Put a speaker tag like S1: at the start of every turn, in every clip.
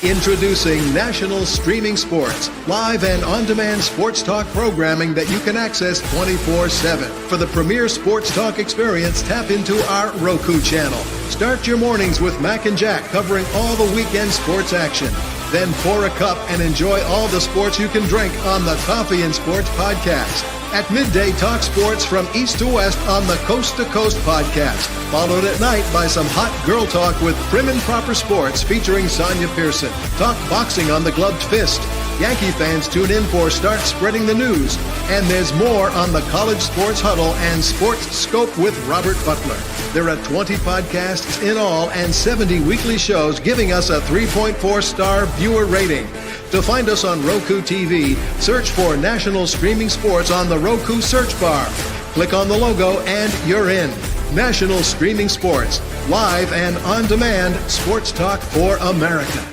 S1: Introducing National Streaming Sports, live and on-demand sports talk programming that you can access 24/7. For the premier sports talk experience, tap into our Roku channel. Start your mornings with Mac and Jack covering all the weekend sports action. Then pour a cup and enjoy all the sports you can drink on the Coffee and Sports podcast. At midday, talk sports from east to west on the Coast to Coast podcast. Followed at night by some hot girl talk with Prim and Proper Sports featuring Sonia Pearson. Talk boxing on the Gloved Fist. Yankee fans tune in for Start Spreading the News. And there's more on the College Sports Huddle and Sports Scope with Robert Butler. There are 20 podcasts in all and 70 weekly shows, giving us a 3.4-star viewer rating. To find us on Roku TV, search for National Streaming Sports on the Roku search bar. Click on the logo and you're in. National Streaming Sports, live and on-demand sports talk for America.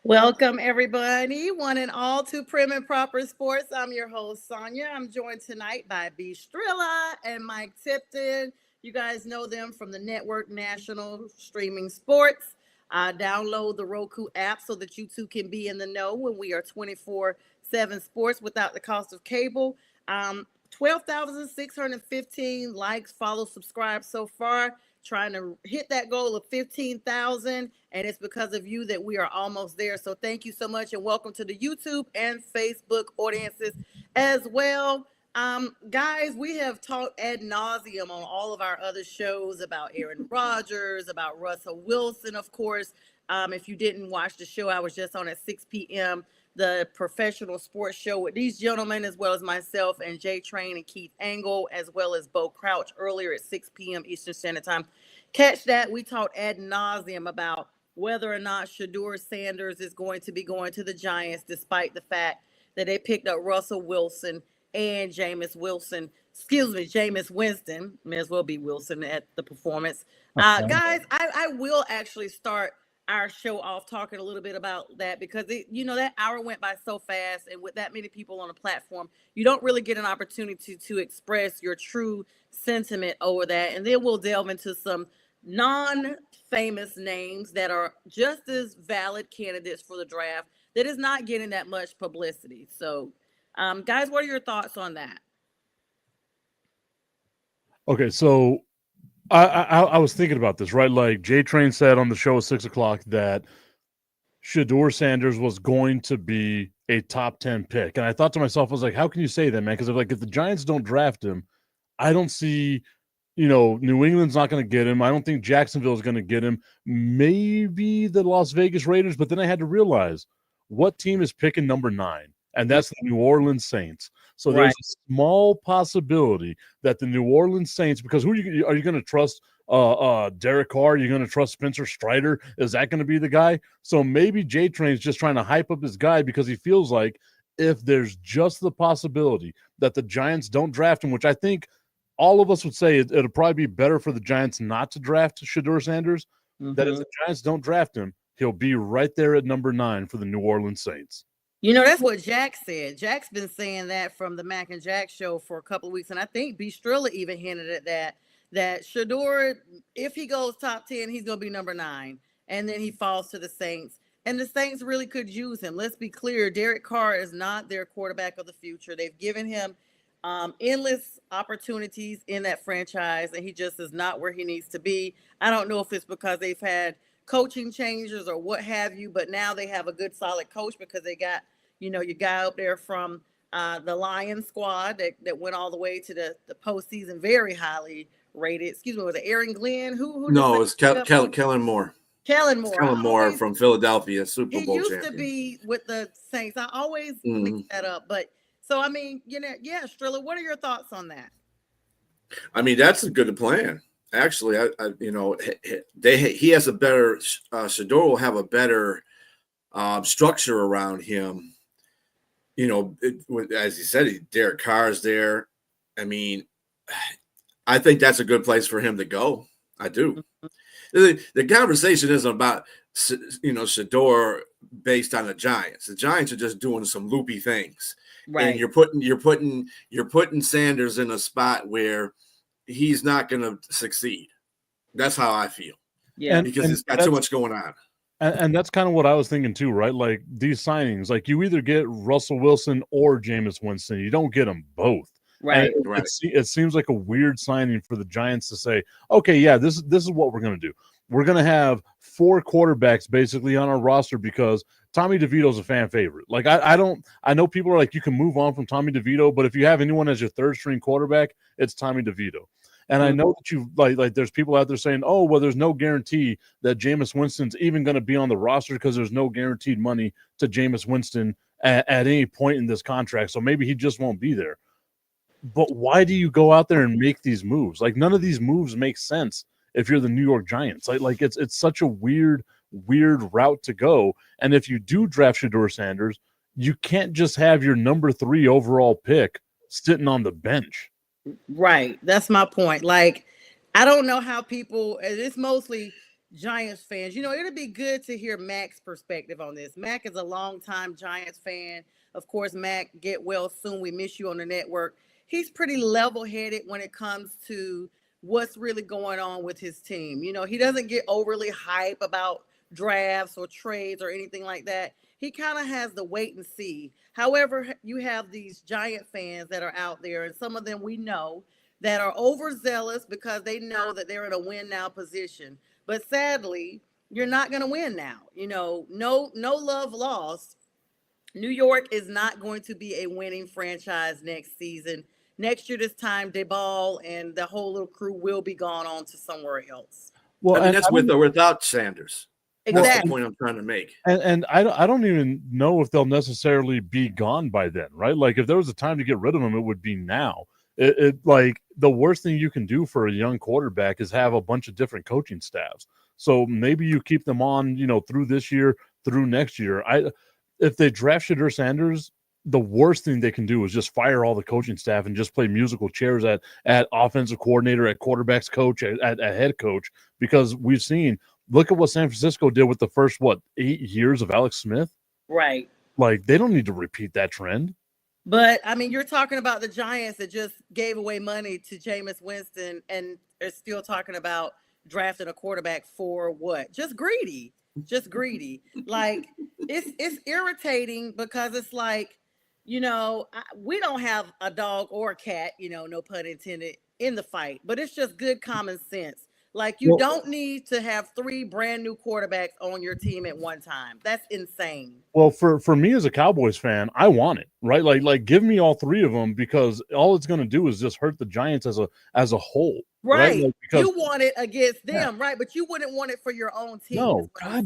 S2: Welcome, everybody, one and all, to Prim and Proper Sports. I'm your host, Sonia. I'm joined tonight by B. Strilla and Mike Tipton. You guys know them from the network National Streaming Sports. Download the Roku app so that you too can be in the know when we are 24/7 sports without the cost of cable. 12,615 likes, follow, subscribe so far. Trying to hit that goal of 15,000, and it's because of you that we are almost there. So thank you so much, and welcome to the YouTube and Facebook audiences as well. Guys, we have talked ad nauseum on all of our other shows about Aaron Rodgers, about Russell Wilson, of course. If you didn't watch the show, I was just on at 6 p.m., the professional sports show with these gentlemen, as well as myself and Jay Train and Keith Angle, as well as Bo Crouch earlier at 6 p.m. Eastern Standard Time. Catch that. We talked ad nauseum about whether or not Shedeur Sanders is going to be going to the Giants, despite the fact that they picked up Russell Wilson and Jameis Winston. May as well be Wilson at the performance. Guys, I will actually start our show off talking a little bit about that, because that hour went by so fast, and with that many people on the platform, you don't really get an opportunity to express your true sentiment over that. And then we'll delve into some non-famous names that are just as valid candidates for the draft that is not getting that much publicity. So, guys, what are your thoughts on that?
S3: Okay, so I was thinking about this, right? Like Jay Train said on the show at 6 o'clock that Shedeur Sanders was going to be a top 10 pick. And I thought to myself, I was like, how can you say that, man? Because if the Giants don't draft him, I don't see, New England's not going to get him. I don't think Jacksonville is going to get him. Maybe the Las Vegas Raiders. But then I had to realize what team is picking number 9. And that's the New Orleans Saints. So there's a small possibility that the New Orleans Saints, because are you going to trust Derek Carr? Are you going to trust Spencer Strider? Is that going to be the guy? So maybe J Train's just trying to hype up his guy, because he feels like if there's just the possibility that the Giants don't draft him, which I think all of us would say it'll probably be better for the Giants not to draft Shedeur Sanders, that if the Giants don't draft him, he'll be right there at number 9 for the New Orleans Saints.
S2: That's what Jack said. Jack's been saying that from the Mac and Jack show for a couple of weeks, and I think B. Strilla even hinted at that Shedeur, if he goes top 10, he's going to be number 9, and then he falls to the Saints. And the Saints really could use him. Let's be clear, Derek Carr is not their quarterback of the future. They've given him endless opportunities in that franchise, and he just is not where he needs to be. I don't know if it's because they've had coaching changes or what have you, but now they have a good solid coach, because they got your guy up there from the Lions squad that went all the way to the postseason, very highly rated. Excuse me, was it Aaron Glenn? Who
S4: no, it was Kellen Moore.
S2: Kellen Moore
S4: From Philadelphia, Super Bowl champion. He
S2: used to be with the Saints. I always mix that up, but so I mean, Strilla, what are your thoughts on that?
S4: I mean, that's a good plan. Actually, he has a better. Shedeur will have a better structure around him. As he said, Derek Carr is there. I mean, I think that's a good place for him to go. I do. The conversation isn't about Shador based on the Giants. The Giants are just doing some loopy things,
S2: Right.
S4: and you're putting Sanders in a spot where he's not going to succeed. That's how I feel.
S2: Yeah,
S4: because it's got too much going on.
S3: And that's kind of what I was thinking too, right? Like these signings, like you either get Russell Wilson or Jameis Winston. You don't get them both.
S2: right.
S3: And it seems like a weird signing for the Giants to say, okay, yeah, this is what we're going to do. We're going to have 4 quarterbacks basically on our roster because Tommy DeVito's a fan favorite. Like I know people are like, you can move on from Tommy DeVito, but if you have anyone as your third string quarterback, it's Tommy DeVito. And I know that you like there's people out there saying, oh, well, there's no guarantee that Jameis Winston's even going to be on the roster because there's no guaranteed money to Jameis Winston at any point in this contract. So maybe he just won't be there. But why do you go out there and make these moves? Like none of these moves make sense if you're the New York Giants. Like it's such a weird route to go. And if you do draft Shador Sanders, you can't just have your number 3 overall pick sitting on the bench.
S2: Right. That's my point. Like, I don't know how people, and it's mostly Giants fans. It'd be good to hear Mac's perspective on this. Mac is a longtime Giants fan. Of course, Mac, get well soon. We miss you on the network. He's pretty level-headed when it comes to what's really going on with his team. He doesn't get overly hype about drafts or trades or anything like that. He kind of has the wait and see. However, you have these Giant fans that are out there, and some of them we know that are overzealous because they know that they're in a win now position. But sadly, you're not going to win now. No love lost. New York is not going to be a winning franchise next season. Next year, this time, Daboll and the whole little crew will be gone on to somewhere else.
S3: Well,
S4: that's with or without Sanders.
S2: Exactly.
S4: That's the point I'm trying to make.
S3: And I don't even know if they'll necessarily be gone by then, right? Like if there was a time to get rid of them, it would be now. It like the worst thing you can do for a young quarterback is have a bunch of different coaching staffs. So maybe you keep them on, through this year, through next year. If they draft Shador Sanders, the worst thing they can do is just fire all the coaching staff and just play musical chairs at offensive coordinator, at quarterbacks coach, at head coach, because we've seen. Look at what San Francisco did with the first, 8 years of Alex Smith?
S2: Right.
S3: Like, they don't need to repeat that trend.
S2: But, you're talking about the Giants that just gave away money to Jameis Winston and are still talking about drafting a quarterback for what? Just greedy. Like, it's irritating because it's like, we don't have a dog or a cat, no pun intended, in the fight. But it's just good common sense. Like, you don't need to have 3 brand new quarterbacks on your team at one time. That's insane.
S3: Well, for me as a Cowboys fan, I want it, right? Like give me all 3 of them because all it's going to do is just hurt the Giants as a whole.
S2: Right.
S3: Like, because,
S2: you want it against them, right? But you wouldn't want it for your own team.
S3: No, God,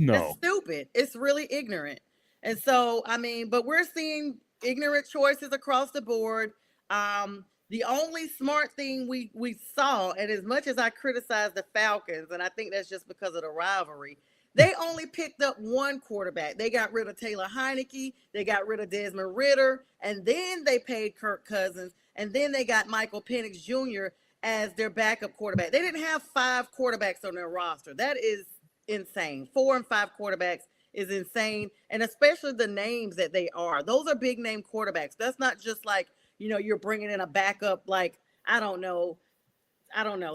S3: no.
S2: That's stupid. It's really ignorant. And so, but we're seeing ignorant choices across the board. The only smart thing we saw, and as much as I criticize the Falcons, and I think that's just because of the rivalry, they only picked up 1 quarterback. They got rid of Taylor Heineke, they got rid of Desmond Ridder, and then they paid Kirk Cousins, and then they got Michael Penix Jr. as their backup quarterback. They didn't have 5 quarterbacks on their roster. That is insane. 4 and 5 quarterbacks is insane, and especially the names that they are. Those are big name quarterbacks. That's not just like, you're bringing in a backup, like, I don't know,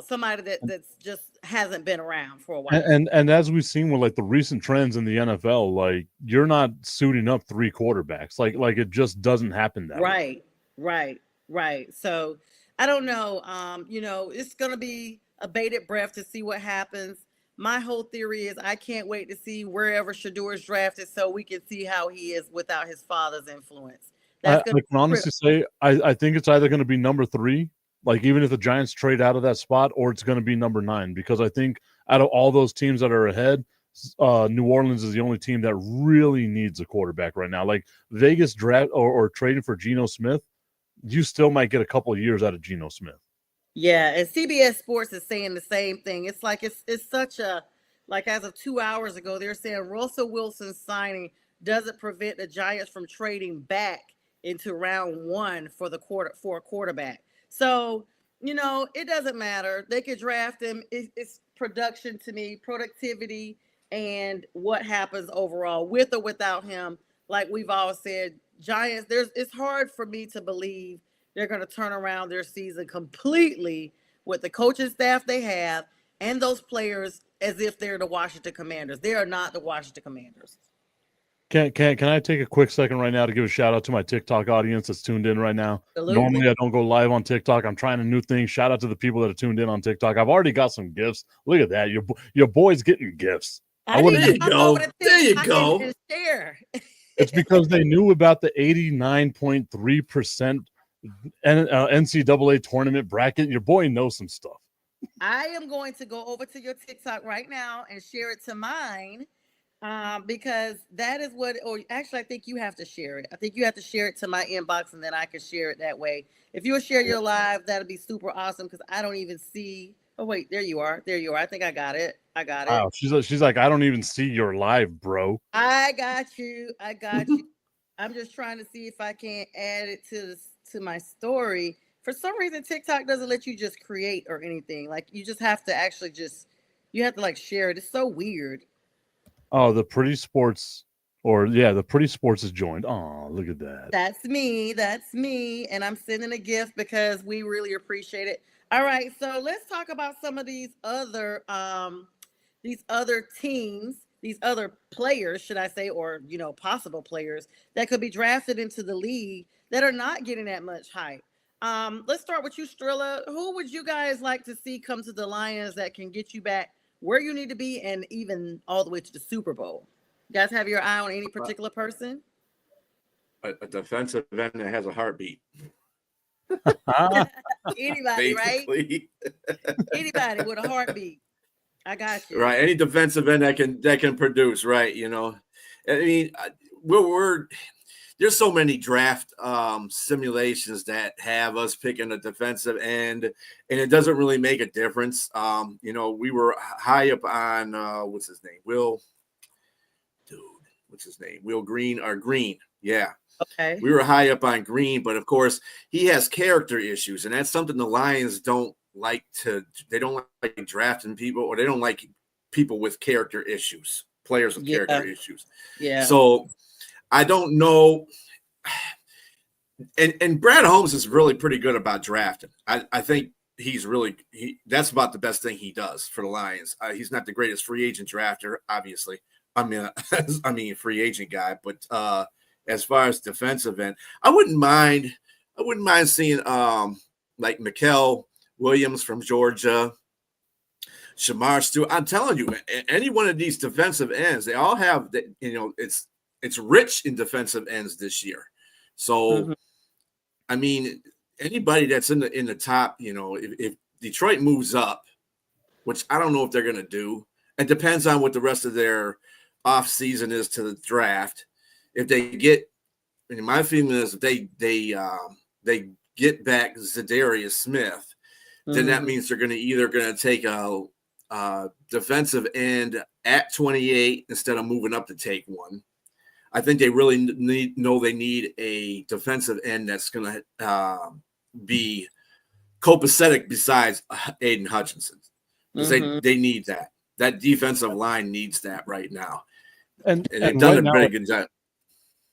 S2: somebody that's just hasn't been around for a while.
S3: And as we've seen with like the recent trends in the NFL, like you're not suiting up 3 quarterbacks. Like it just doesn't happen that way.
S2: Right. So I don't know. It's gonna be a bated breath to see what happens. My whole theory is I can't wait to see wherever Shador is drafted so we can see how he is without his father's influence.
S3: I can honestly say I think it's either going to be number 3, like even if the Giants trade out of that spot, or it's going to be number 9, because I think out of all those teams that are ahead, New Orleans is the only team that really needs a quarterback right now. Like Vegas draft or trading for Geno Smith, you still might get a couple of years out of Geno Smith.
S2: Yeah, and CBS Sports is saying the same thing. It's like it's such a, like as of 2 hours ago, they're saying Russell Wilson's signing doesn't prevent the Giants from trading back into round 1 for a quarterback. So, it doesn't matter. They could draft him. It's production to me, productivity, and what happens overall with or without him. Like we've all said, Giants, it's hard for me to believe they're going to turn around their season completely with the coaching staff they have and those players as if they're the Washington Commanders. They are not the Washington Commanders.
S3: Can I take a quick second right now to give a shout out to my TikTok audience that's tuned in right now?
S2: Absolutely.
S3: Normally I don't go live on TikTok. I'm trying a new thing. Shout out to the people that are tuned in on TikTok. I've already got some gifts. Look at that. Your boy's getting gifts.
S2: There you go. There you go. Share.
S3: It's because they knew about the 89.3% NCAA tournament bracket. Your boy knows some stuff.
S2: I am going to go over to your TikTok right now and share it to mine. Because that is what, or actually, I think you have to share it. I think you have to share it to my inbox and then I can share it that way. If you'll share your live, that'll be super awesome because I don't even see. Oh, wait, there you are. There you are. I think I got it.
S3: Wow, she's like, I don't even see your live, bro.
S2: I got you. I'm just trying to see if I can add it to my story. For some reason, TikTok doesn't let you just create or anything. Like you just have to actually you have to like share it. It's so weird.
S3: Oh, the Pretty Sports, the Pretty Sports is joined. Oh, look at that.
S2: That's me. And I'm sending a gift because we really appreciate it. All right, so let's talk about some of these other teams, these other players, should I say, or possible players that could be drafted into the league that are not getting that much hype. Let's start with you, Strilla. Who would you guys like to see come to the Lions that can get you back where you need to be and even all the way to the Super Bowl? You guys have your eye on any particular person?
S4: A defensive end that has a heartbeat.
S2: Anybody, right? Anybody with a heartbeat. I got you.
S4: Right. Any defensive end that can produce, right? I mean, there's so many draft simulations that have us picking a defensive end, and it doesn't really make a difference. We were high up on what's his name? Will Green or Green. Yeah.
S2: Okay.
S4: We were high up on Green, but of course he has character issues, and that's something the Lions don't like they don't like drafting people, or they don't like people with character issues, players with character issues.
S2: Yeah.
S4: So I don't know. And Brad Holmes is really pretty good about drafting. I think that's about the best thing he does for the Lions. He's not the greatest free agent drafter, obviously. I mean, free agent guy, but as far as defensive end, I wouldn't mind seeing like Mikael Williams from Georgia, Shamar Stewart. I'm telling you, any one of these defensive ends, they all have it's rich in defensive ends this year. So, I mean, anybody that's in the top, if Detroit moves up, which I don't know if they're going to do, it depends on what the rest of their off season is to the draft. If they get, my feeling is if they get back Zadarius Smith, then that means they're either going to take a defensive end at 28 instead of moving up to take one. I think they really need a defensive end that's going to be copacetic besides Aiden Hutchinson. Because they need that. That defensive line needs that right now. And they've done a pretty good job.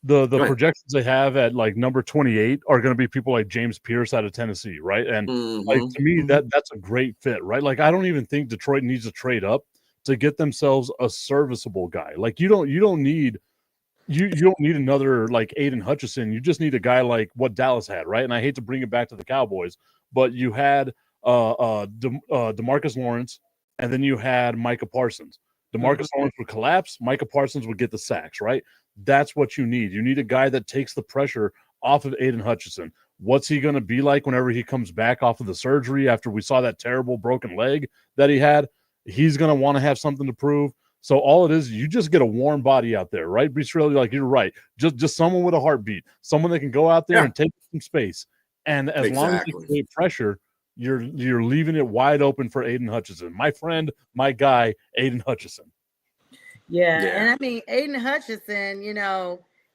S3: The projections they have at like number 28 are going to be people like James Pierce out of Tennessee, right? And like to me, that's a great fit, right? Like I don't even think Detroit needs to trade up to get themselves a serviceable guy. Like you don't need another like Aiden Hutchinson. You just need a guy like what Dallas had, right? And I hate to bring it back to the Cowboys, but you had DeMarcus Lawrence, and then you had Micah Parsons. DeMarcus Lawrence would collapse. Micah Parsons would get the sacks, right? That's what you need. You need a guy that takes the pressure off of Aiden Hutchinson. What's he going to be like whenever he comes back off of the surgery after we saw that terrible broken leg that he had? He's going to want to have something to prove. So all it is, you just get a warm body out there, right? Really, like you're right. Just someone with a heartbeat, someone that can go out there and take some space. And as long as you create pressure, you're leaving it wide open for Aiden Hutchinson. My friend, my guy, Aiden Hutchinson.
S2: Yeah. And I mean, Aiden Hutchinson,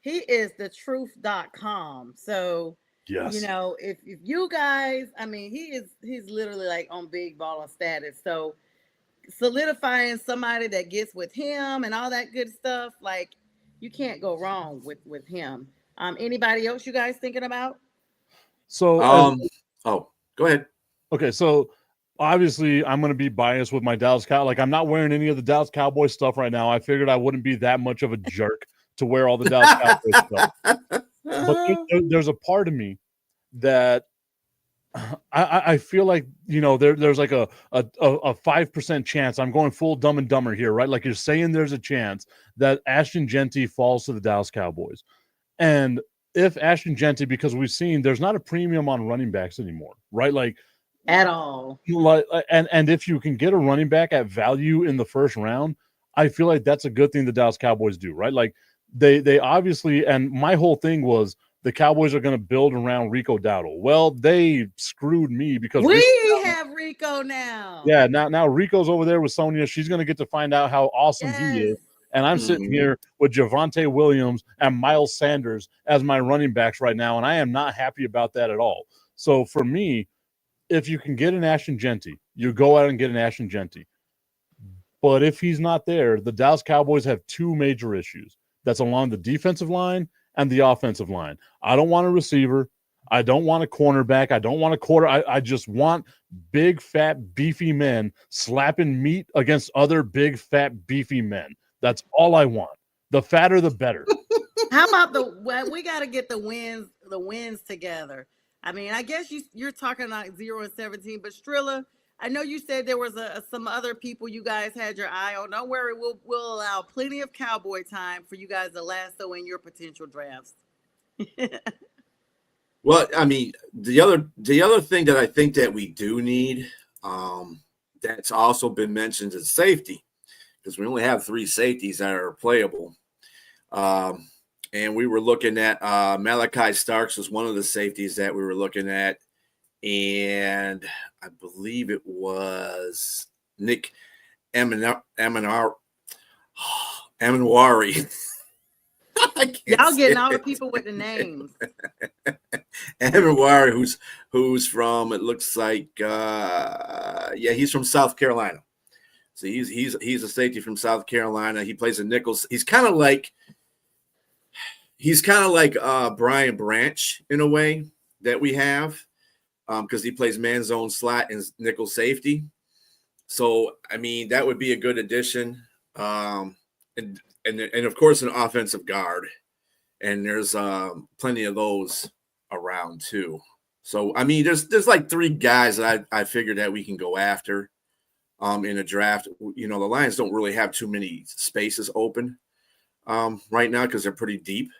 S2: he is the truth.com. So,
S3: yes.
S2: if you guys, I mean, he's literally like on big baller status. So solidifying somebody that gets with him and all that good stuff. Like, you can't go wrong with him. Anybody else you guys thinking about?
S3: So,
S4: go ahead.
S3: Okay, so obviously I'm going to be biased with my Dallas Cow. Like, I'm not wearing any of the Dallas Cowboys stuff right now. I figured I wouldn't be that much of a jerk to wear all the Dallas Cowboys stuff. But there's a part of me that I feel like, there's like a 5% chance. I'm going full Dumb and Dumber here, right? Like, you're saying there's a chance that Ashton Genty falls to the Dallas Cowboys. And if Ashton Genty, because we've seen there's not a premium on running backs anymore, right? Like,
S2: at all.
S3: Like, and if you can get a running back at value in the first round, I feel like that's a good thing the Dallas Cowboys do, right? Like, they obviously, and my whole thing was the Cowboys are going to build around Rico Dowdle. Well, they screwed me because
S2: we have Rico now.
S3: Yeah, now Rico's over there with Sonia. She's going to get to find out how awesome he is. And I'm sitting here with Javonte Williams and Miles Sanders as my running backs right now, and I am not happy about that at all. So for me, if you can get an Ashton Genty, you go out and get an Ashton Genty. But if he's not there, the Dallas Cowboys have two major issues. That's along the defensive line and the offensive line. I don't want a receiver. I don't want a cornerback. I don't want a quarter. I just want big, fat, beefy men slapping meat against other big, fat, beefy men. That's all I want. The fatter, the better.
S2: How about we got to get the wins together. I mean, I guess you're talking like 0-17, but Strilla, I know you said there was some other people you guys had your eye on. Don't worry, we'll allow plenty of Cowboy time for you guys to lasso in your potential drafts.
S4: Well, I mean, the other thing that I think that we do need, that's also been mentioned is safety, because we only have 3 safeties that are playable. And we were looking at Malachi Starks was one of the safeties that we were looking at. And I believe it was Nick Amenwari.
S2: Y'all getting all the people with the names.
S4: Amenwari, who's from, it looks like, he's from South Carolina. So he's a safety from South Carolina. He plays a nickel. He's kind of like Brian Branch in a way that we have, because he plays man zone slot and nickel safety. So I mean, that would be a good addition. And of course an offensive guard, and there's plenty of those around too. So I mean, there's like 3 guys that I figured that we can go after in a draft. You know, the Lions don't really have too many spaces open right now because they're pretty deep.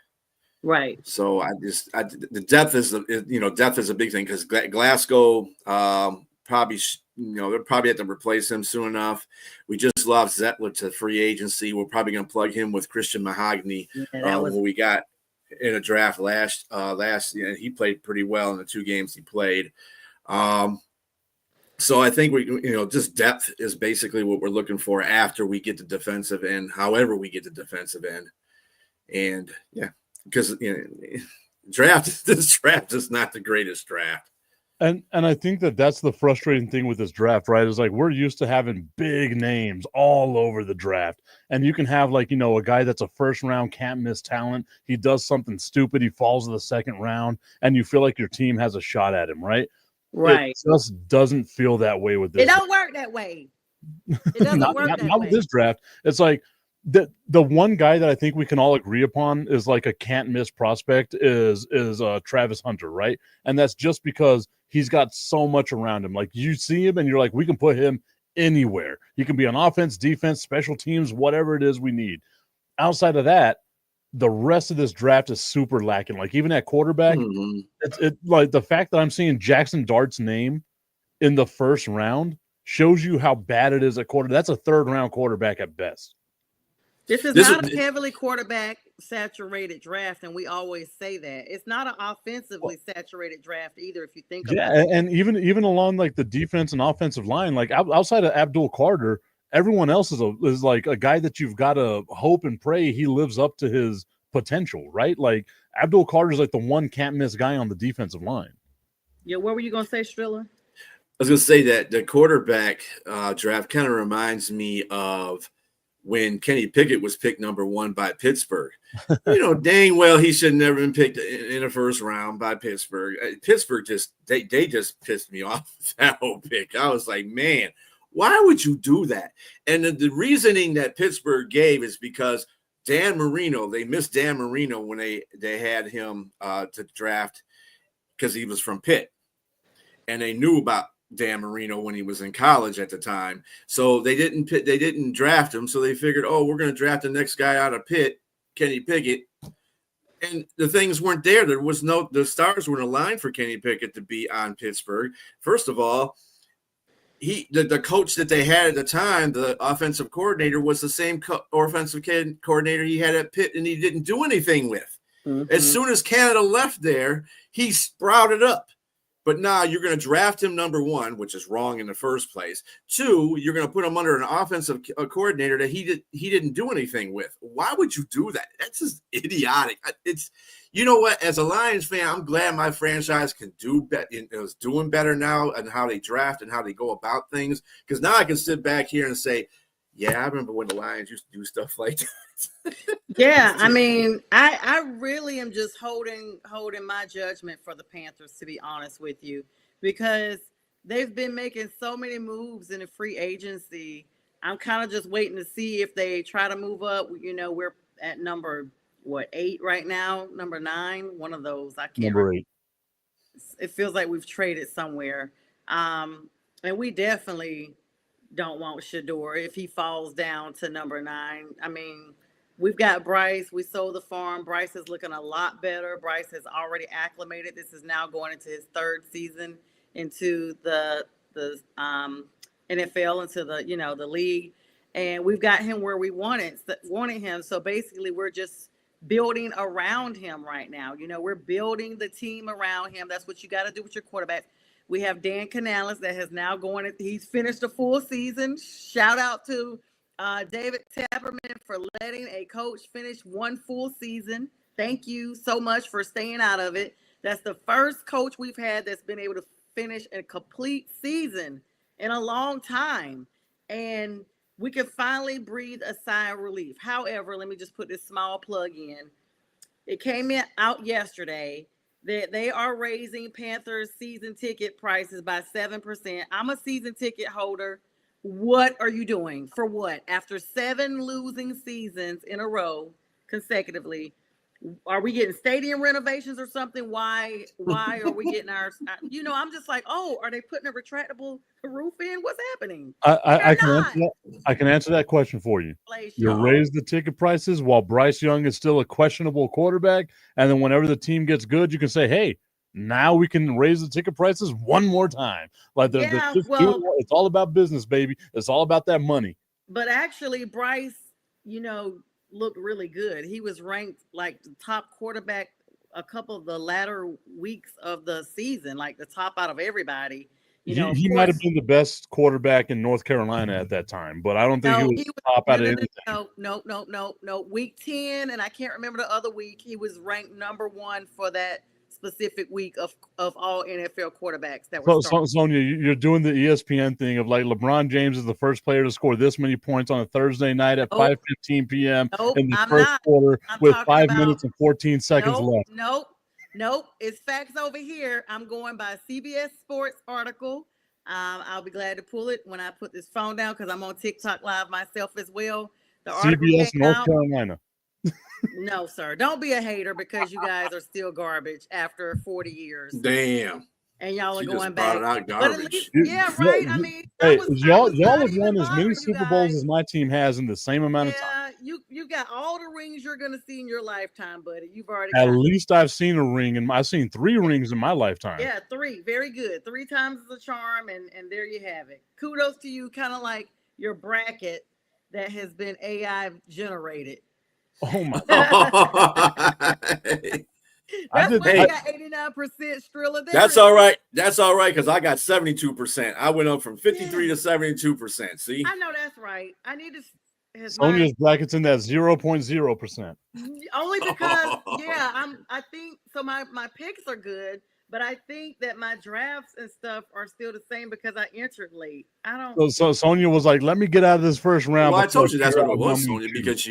S2: Right.
S4: So the depth is a big thing, because Glasgow probably they'll probably have to replace him soon enough. We just lost Zettler to free agency. We're probably going to plug him with Christian Mahogany, who we got in a draft last year. He played pretty well in the 2 games he played. So I think just depth is basically what we're looking for after we get the defensive end, however we get the defensive end. And yeah, because this draft is not the greatest draft.
S3: And I think that's the frustrating thing with this draft, right? Is like, we're used to having big names all over the draft. And you can have a guy that's a first round can't miss talent. He does something stupid. He falls to the second round, and you feel like your team has a shot at him, right?
S2: Right.
S3: It just doesn't feel that way with this.
S2: It don't work that way. It doesn't work that way.
S3: Not with this draft. It's like the one guy that I think we can all agree upon is like a can't miss prospect is Travis Hunter, right? And that's just because he's got so much around him. Like, you see him and you're like, we can put him anywhere. He can be on offense, defense, special teams, whatever it is we need. Outside of that, the rest of this draft is super lacking. Like, even at quarterback, it's like the fact that I'm seeing Jackson Dart's name in the first round shows you how bad it is at quarterback. That's a 3rd round quarterback at best.
S2: This is not a heavily quarterback saturated draft, and we always say that. It's not an offensively saturated draft either, if you think about it.
S3: And even along like the defense and offensive line, like outside of Abdul Carter, everyone else is like a guy that you've got to hope and pray he lives up to his potential, right? Like, Abdul Carter's like the one can't miss guy on the defensive line.
S2: Yeah, what were you gonna say, Strilla?
S4: was going to say that the quarterback draft kind of reminds me of when Kenny Pickett was picked number 1 by Pittsburgh. Dang well he should have never been picked in the first round by Pittsburgh. Pittsburgh they just pissed me off with that whole pick. I was like, man, why would you do that? And the reasoning that Pittsburgh gave is because Dan Marino, they missed Dan Marino when they had him to draft because he was from Pitt. And they knew about Dan Marino when he was in college at the time. So they didn't draft him. So they figured, we're going to draft the next guy out of Pitt, Kenny Pickett. And the things weren't there. The stars weren't aligned for Kenny Pickett to be on Pittsburgh. First of all, the coach that they had at the time, the offensive coordinator, was the same offensive coordinator he had at Pitt, and he didn't do anything with. Mm-hmm. As soon as Canada left there, he sprouted up. But now you're going to draft him number 1, which is wrong in the first place. 2, you're going to put him under an offensive coordinator that he didn't do anything with. Why would you do that? That's just idiotic. It's, you know what? As a Lions fan, I'm glad my franchise can do better. Is doing better now and how they draft and how they go about things. Because now I can sit back here and say, yeah, I remember when the Lions used to do stuff like that.
S2: Yeah, I mean, I really am just holding my judgment for the Panthers, to be honest with you, because they've been making so many moves in the free agency. I'm kind of just waiting to see if they try to move up. We're at number 8 right now, number 9, one of those. I can't
S3: number 8.
S2: It feels like we've traded somewhere, and we definitely don't want Shador if he falls down to number 9. I mean, we've got Bryce. We sold the farm. Bryce is looking a lot better. Bryce has already acclimated. This is now going into his 3rd season into the NFL, into the league, and we've got him where we wanted him. So basically, we're just building around him right now. We're building the team around him. That's what you got to do with your quarterback. We have Dan Canales that has now he's finished a full season. Shout out to David Tepperman for letting a coach finish 1 full season. Thank you so much for staying out of it. That's the first coach we've had that's been able to finish a complete season in a long time. And we can finally breathe a sigh of relief. However, let me just put this small plug in. It came out yesterday that they are raising Panthers season ticket prices by 7%. I'm a season ticket holder. What are you doing? For what? After 7 losing seasons in a row consecutively, are we getting stadium renovations or something? Why are we getting our, I'm just like, are they putting a retractable roof in? What's happening?
S3: I can answer that question for you. You raise the ticket prices while Bryce Young is still a questionable quarterback. And then whenever the team gets good, you can say, hey, now we can raise the ticket prices one more time. Like it's all about business, baby. It's all about that money.
S2: But actually, Bryce, looked really good. He was ranked like the top quarterback a couple of the latter weeks of the season, like the top out of everybody.
S3: He might have been the best quarterback in North Carolina at that time, but I don't think he was top out of anything.
S2: No. Week 10, and I can't remember the other week, he was ranked number 1 for that specific week of all NFL quarterbacks that were starting.
S3: Sonia, you're doing the ESPN thing of like LeBron James is the first player to score this many points on a Thursday night at 5:15 p.m. in the first quarter with 5 minutes and 14 seconds left.
S2: Nope. It's facts over here. I'm going by a CBS Sports article. I'll be glad to pull it when I put this phone down because I'm on TikTok Live myself as well. The
S3: CBS North Carolina.
S2: No, sir. Don't be a hater because you guys are still garbage after 40 years.
S4: Damn.
S2: And y'all are going back.
S4: But at least,
S2: right. I mean,
S3: y'all have won as many Super Bowls as my team has in the same amount of time.
S2: You got all the rings you're going to see in your lifetime, buddy. You've already
S3: at least I've seen a ring, and I've seen 3 rings in my lifetime.
S2: Yeah, 3. Very good. 3 times is a charm, and there you have it. Kudos to you, kind of like your bracket that has been AI generated.
S3: Oh my
S2: God. That's why you got 89% Strilla.
S4: That's all right. That's all right because I got 72%. I went up from 53 to 72%. See?
S2: I know that's right. I need to.
S3: Sonia's bracket's in that 0.0%.
S2: Only because, I think so. My picks are good, But I think that my drafts and stuff are still the same because I entered late. I don't.
S3: So Sonia was like, "Let me get out of this first round."
S4: Well, I
S3: before
S4: told you that's
S3: figure
S4: what it
S3: out
S4: was,
S3: I'm gonna
S4: Sonia,
S3: choose."
S4: because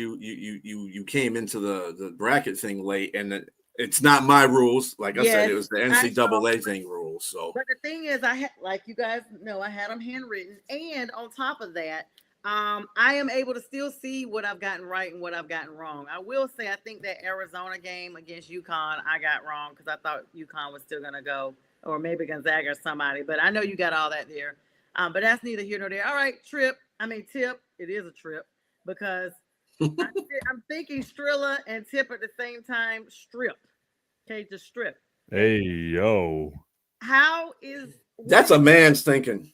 S4: you came into the bracket thing late, and it's not my rules. Like I said,
S2: Yes,
S4: it was the
S2: I know.
S4: NCAA thing rules. So
S2: But the thing is, I had, like you guys know, I had them handwritten, and on top of that, I am able to still see what I've gotten right and what I've gotten wrong. I will say, I think that Arizona game against UConn, I got wrong because I thought UConn was still gonna go, or maybe Gonzaga or somebody. But I know you got all that there. But that's neither here nor there. All right, Tip. It is a trip because I'm thinking Strilla and Tip at the same time. Strip. Okay, just strip.
S3: Hey yo.
S2: How is
S4: that's a man's thinking.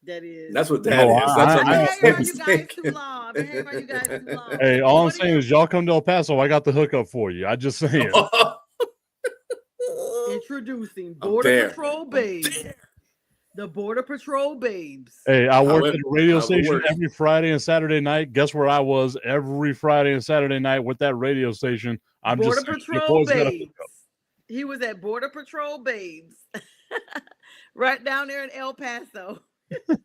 S2: that is?
S4: That's what that
S3: No,
S4: is. That's
S2: I've
S4: a
S2: been
S3: I
S4: man's
S2: hanging around you guys
S4: thinking.
S2: too long. I've been hanging around you guys too long.
S3: hey, all I'm
S2: What do
S3: saying
S2: you-
S3: is y'all come to El Paso. I got the hookup for you. I just saying.
S2: Introducing
S4: I'm
S2: Border
S4: there.
S2: Patrol babes. The Border Patrol babes.
S3: Hey, I worked
S4: How
S3: at
S4: it-
S3: a radio
S4: how it
S3: station
S4: works.
S3: every Friday and Saturday night. Guess where I was every Friday and Saturday night with that radio station? I'm
S2: Border
S3: just saying, your
S2: Patrol
S3: boys got a
S2: babes. He was at Border Patrol babes. Right down there in El Paso. All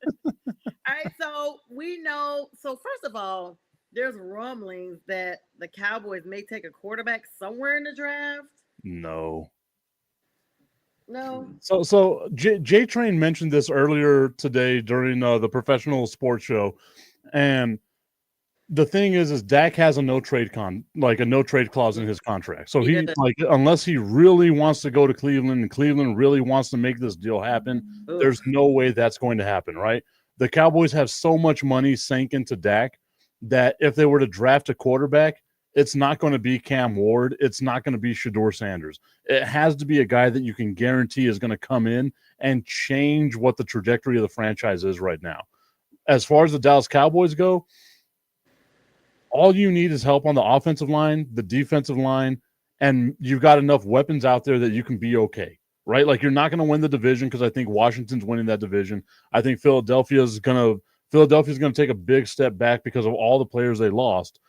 S2: right, so we know. So first of all, there's rumblings that the Cowboys may take a quarterback somewhere in the draft.
S3: no.
S2: No.
S3: So J Train mentioned this earlier today during the professional sports show, and the thing is Dak has a no trade clause in his contract. So
S2: Yeah.
S3: he unless he really wants to go to Cleveland and Cleveland really wants to make this deal happen,
S2: Ugh.
S3: there's no way that's going to happen, right? The Cowboys have so much money sank into Dak that if they were to draft a quarterback, it's not going to be Cam Ward. It's not going to be Shedeur Sanders. It has to be a guy that you can guarantee is going to come in and change what the trajectory of the franchise is right now. As far as the Dallas Cowboys go, all you need is help on the offensive line, the defensive line, and you've got enough weapons out there that you can be okay, right? Like you're not going to win the division because I think Washington's winning that division. I think Philadelphia's going to take a big step back because of all the players they lost.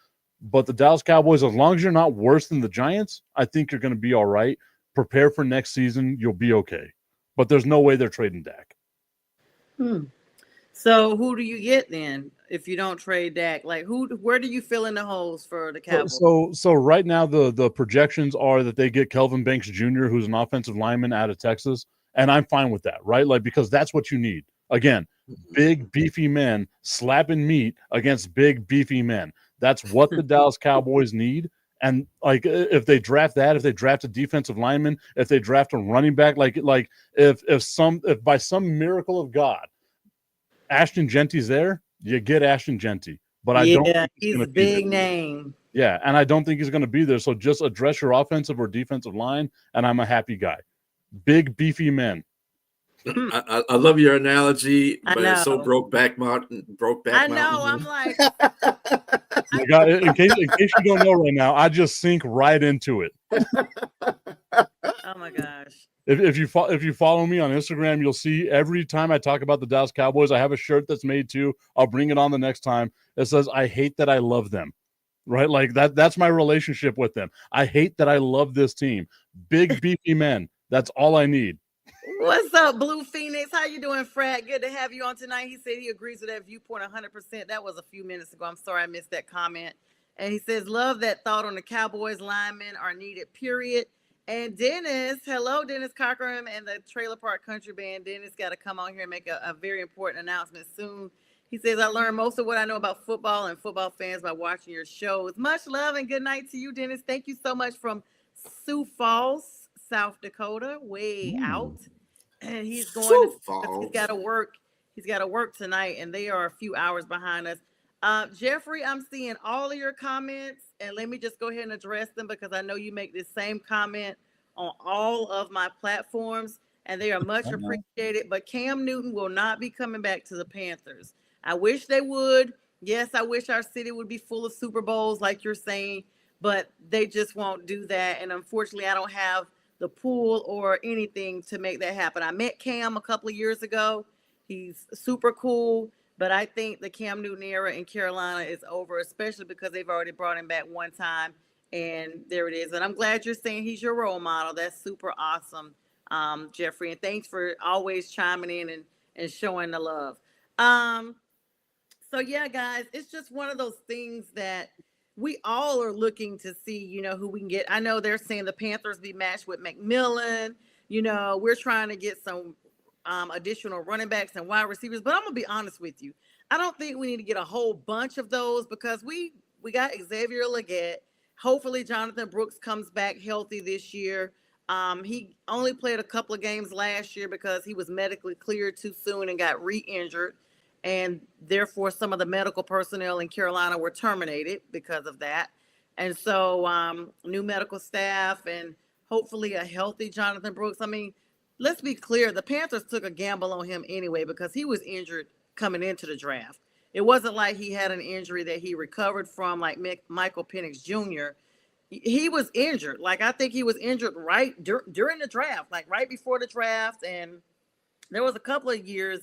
S3: But the Dallas Cowboys, as long as you're not worse than the Giants, I think you're going to be all right. Prepare for next season. You'll be okay. But there's no way they're trading Dak.
S2: So who do you get then if you don't trade Dak? Like where do you fill in the holes for the Cowboys?
S3: So right now the projections are that they get Kelvin Banks Jr., who's an offensive lineman out of Texas, and I'm fine with that, right? Like because that's what you need. Again, big beefy men slapping meat against big beefy men. That's what the Dallas Cowboys need. And like if they draft a defensive lineman, if they draft a running back, like if by some miracle of God, Ashton Genty's there, you get Ashton Genty. But I don't think
S2: he's a big name.
S3: Yeah, and I don't think he's going to be there. So just address your offensive or defensive line, and I'm a happy guy. Big beefy men.
S4: I love your analogy,
S2: I
S4: but it's so
S2: know.
S4: broke back mountain.
S2: I know. I'm like,
S3: In case you don't know right now, I just sink right into it.
S2: oh my gosh.
S3: If you follow me on Instagram, you'll see every time I talk about the Dallas Cowboys, I have a shirt that's made too. I'll bring it on the next time. It says, "I hate that I love them." Right? Like that's my relationship with them. I hate that I love this team. Big beefy men. That's all I need.
S2: What's up, Blue Phoenix? How you doing, Fred? Good to have you on tonight. He said he agrees with that viewpoint 100%. That was a few minutes ago. I'm sorry I missed that comment. And he says, love that thought on the Cowboys. Linemen are needed, period. And Dennis, hello, Dennis Cochran and the Trailer Park Country Band. Dennis got to come on here and make a very important announcement soon. He says, I learned most of what I know about football and football fans by watching your shows. Much love and good night to you, Dennis. Thank you so much from Sioux Falls, South Dakota, way out. And he's going he's got to work. He's got to work tonight, and they are a few hours behind us. Jeffrey, I'm seeing all of your comments, and let me just go ahead and address them because I know you make this same comment on all of my platforms, and they are much appreciated. But Cam Newton will not be coming back to the Panthers. I wish they would. Yes, I wish our city would be full of Super Bowls like you're saying, but they just won't do that. And unfortunately, I don't have the pool or anything to make that happen. I met Cam a couple of years ago. He's super cool, but I think the Cam Newton era in Carolina is over, especially because they've already brought him back one time, and there it is. And I'm glad you're saying he's your role model. That's super awesome. Jeffrey. And thanks for always chiming in and showing the love. Um, so yeah, guys, it's just one of those things that we all are looking to see, who we can get. I know they're saying the Panthers be matched with McMillan. We're trying to get some additional running backs and wide receivers. But I'm gonna be honest with you. I don't think we need to get a whole bunch of those because we got Xavier Leggett. Hopefully, Jonathan Brooks comes back healthy this year. He only played a couple of games last year because he was medically cleared too soon and got re-injured. And therefore, some of the medical personnel in Carolina were terminated because of that. And so, new medical staff and hopefully a healthy Jonathan Brooks. I mean, let's be clear, the Panthers took a gamble on him anyway because he was injured coming into the draft. It wasn't like he had an injury that he recovered from, like Michael Penix Jr. He was injured. Like, I think he was injured right during the draft, like right before the draft. And there was a couple of years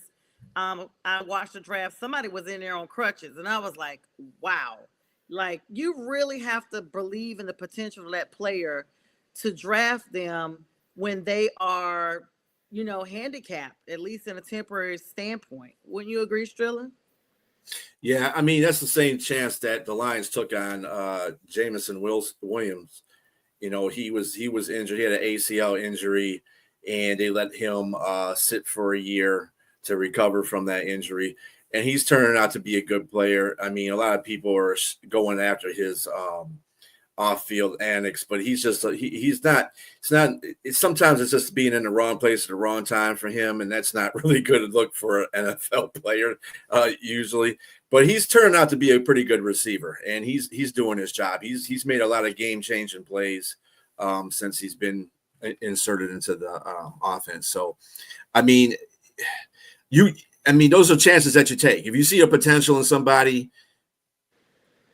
S2: I watched the draft. Somebody was in there on crutches, and I was like, wow. Like, you really have to believe in the potential of that player to draft them when they are, handicapped, at least in a temporary standpoint. Wouldn't you agree, Strilla?
S4: Yeah, I mean, that's the same chance that the Lions took on Jamison Williams. He was injured. He had an ACL injury, and they let him sit for a year to recover from that injury. And he's turning out to be a good player. I mean, a lot of people are going after his off-field antics, but he's just he's not. Sometimes it's just being in the wrong place at the wrong time for him, and that's not really good to look for an NFL player usually. But he's turned out to be a pretty good receiver, and he's doing his job. He's made a lot of game-changing plays since he's been inserted into the offense. So, I mean, those are chances that you take. If you see a potential in somebody,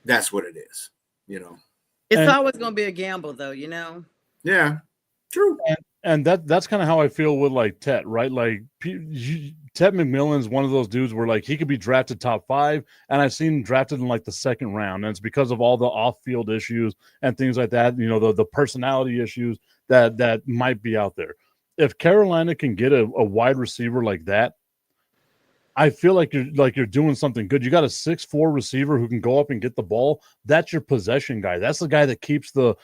S4: that's what it is.
S2: It's always going to be a gamble, though.
S4: Yeah, true.
S3: And that's kind of how I feel with like Tet, right? Like Tet McMillan's one of those dudes where like he could be drafted top 5, and I've seen him drafted in like the second round, and it's because of all the off-field issues and things like that. The personality issues that might be out there. If Carolina can get a wide receiver like that, I feel like you're doing something good. You got a 6'4" receiver who can go up and get the ball. That's your possession guy. That's the guy that keeps the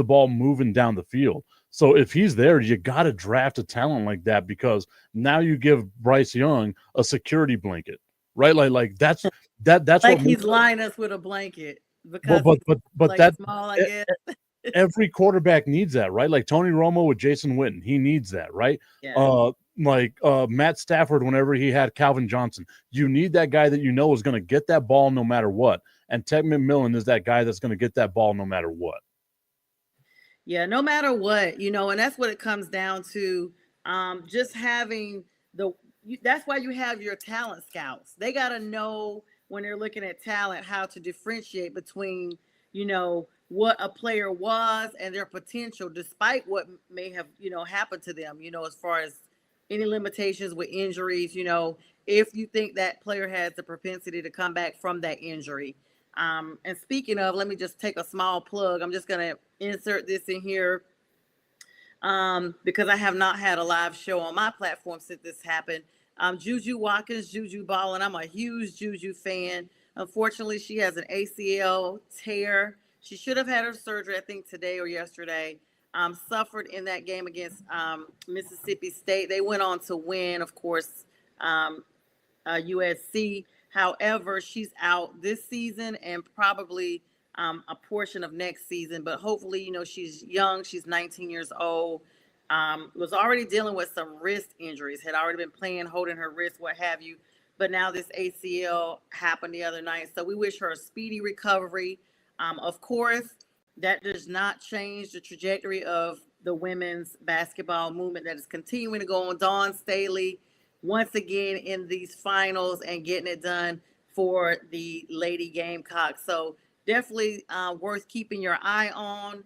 S3: ball moving down the field. So if he's there, you got to draft a talent like that because now you give Bryce Young a security blanket, right? Like that's
S2: like
S3: what
S2: he's lying us with a blanket because
S3: but
S2: like
S3: that
S2: small, I guess.
S3: Every quarterback needs that, right? Like Tony Romo with Jason Witten, he needs that, right?
S2: Yeah.
S3: Matt Stafford, whenever he had Calvin Johnson, you need that guy that is going to get that ball no matter what. And Ted McMillan is that guy that's going to get that ball no matter what.
S2: Yeah, no matter what, and that's what it comes down to. Just having that's why you have your talent scouts. They got to know when they're looking at talent how to differentiate between, what a player was and their potential, despite what may have, happened to them, as far as any limitations with injuries, if you think that player has the propensity to come back from that injury. And speaking of, let me just take a small plug. I'm just going to insert this in here because I have not had a live show on my platform since this happened. Juju Watkins, Juju Ball, and I'm a huge Juju fan. Unfortunately, she has an ACL tear. She should have had her surgery, I think, today or yesterday. Suffered in that game against Mississippi State. They went on to win, of course, USC. However, she's out this season and probably a portion of next season. But hopefully, she's young. She's 19 years old. Was already dealing with some wrist injuries. Had already been playing, holding her wrist, what have you. But now this ACL happened the other night. So we wish her a speedy recovery. Of course, that does not change the trajectory of the women's basketball movement that is continuing to go on. Dawn Staley, once again in these finals and getting it done for the Lady Gamecocks. So definitely worth keeping your eye on.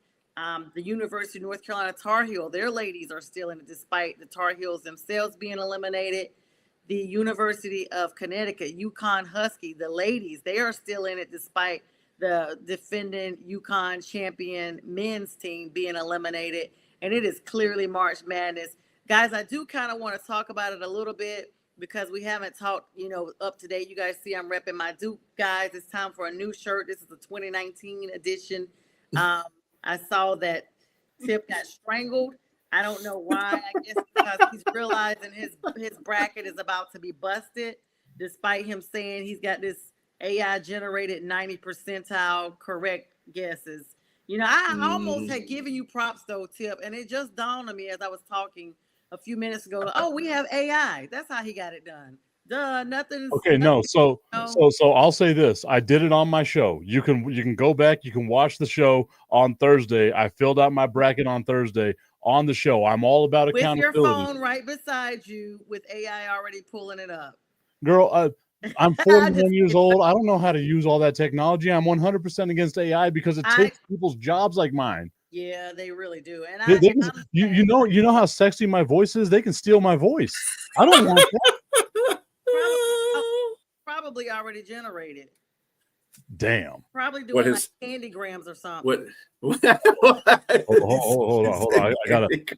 S2: The University of North Carolina Tar Heel, their ladies are still in it despite the Tar Heels themselves being eliminated. The University of Connecticut, UConn Husky, the ladies, they are still in it despite the defending UConn champion men's team being eliminated. And it is clearly March Madness. Guys, I do kind of want to talk about it a little bit because we haven't talked, up to date. You guys see I'm repping my Duke, guys. It's time for a new shirt. This is the 2019 edition. I saw that Tip got strangled. I don't know why. I guess because he's realizing his bracket is about to be busted, despite him saying he's got this AI generated 90 percentile correct guesses. I almost had given you props though, Tip, and it just dawned on me as I was talking a few minutes ago. Oh, we have AI. That's how he got it done. Duh, nothing's
S3: okay. No, so I'll say this. I did it on my show. You can go back. You can watch the show on Thursday. I filled out my bracket on Thursday on the show. I'm all about accountability.
S2: With your phone right beside you, with AI already pulling it up.
S3: Girl, I'm 41 years old. I don't know how to use all that technology. I'm 100% against AI because it takes people's jobs like mine.
S2: Yeah, they really do. And
S3: you know how sexy my voice is? They can steal my voice. I don't want that.
S2: Probably already generated.
S3: Damn.
S2: Probably doing like candygrams or something.
S4: What?
S3: Hold on. I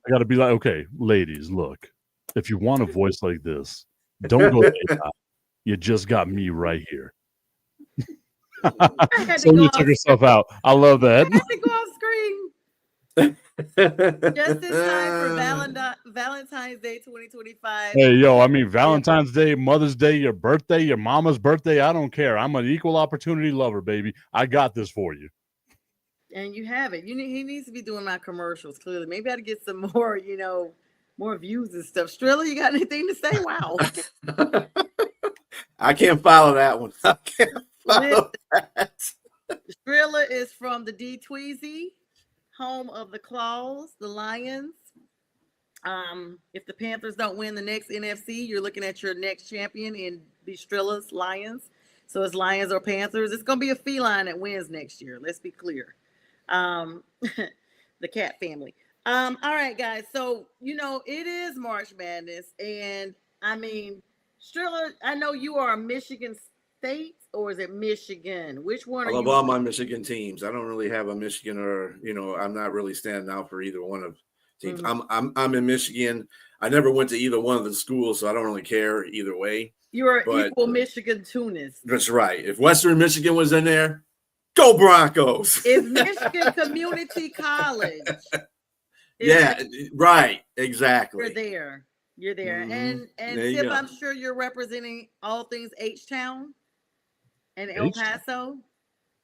S3: gotta be like, okay, ladies, look. If you want a voice like this, don't go to AI. You just got me right here. Sonia took herself out. I love that.
S2: I had to go off screen. Just in time for Valentine's Day 2025.
S3: Hey, yo, I mean, Valentine's Day, Mother's Day, your birthday, your mama's birthday. I don't care. I'm an equal opportunity lover, baby. I got this for you.
S2: And you have it. He needs to be doing my commercials, clearly. Maybe I ought to get some more, more views and stuff. Strilla, you got anything to say? Wow.
S4: I can't follow that one. I can't follow that.
S2: Strilla is from the D Tweezy, home of the Claws, the Lions. If the Panthers don't win the next NFC, you're looking at your next champion in the Strilla's Lions. So it's Lions or Panthers. It's going to be a feline that wins next year. Let's be clear. The cat family. All right, guys. So, it is March Madness. And I mean, Strilla, I know you are a Michigan State, or is it Michigan? Which one
S4: I love all my Michigan teams. I don't really have a Michigan or, I'm not really standing out for either one of teams. Mm-hmm. I'm in Michigan. I never went to either one of the schools, so I don't really care either way.
S2: You are equal Michigan Tunis.
S4: That's right. If Western Michigan was in there, go Broncos.
S2: It's Michigan Community College.
S4: Right. Exactly.
S2: You're there. Mm-hmm. And Tip, I'm sure you're representing all things H-Town and El Paso.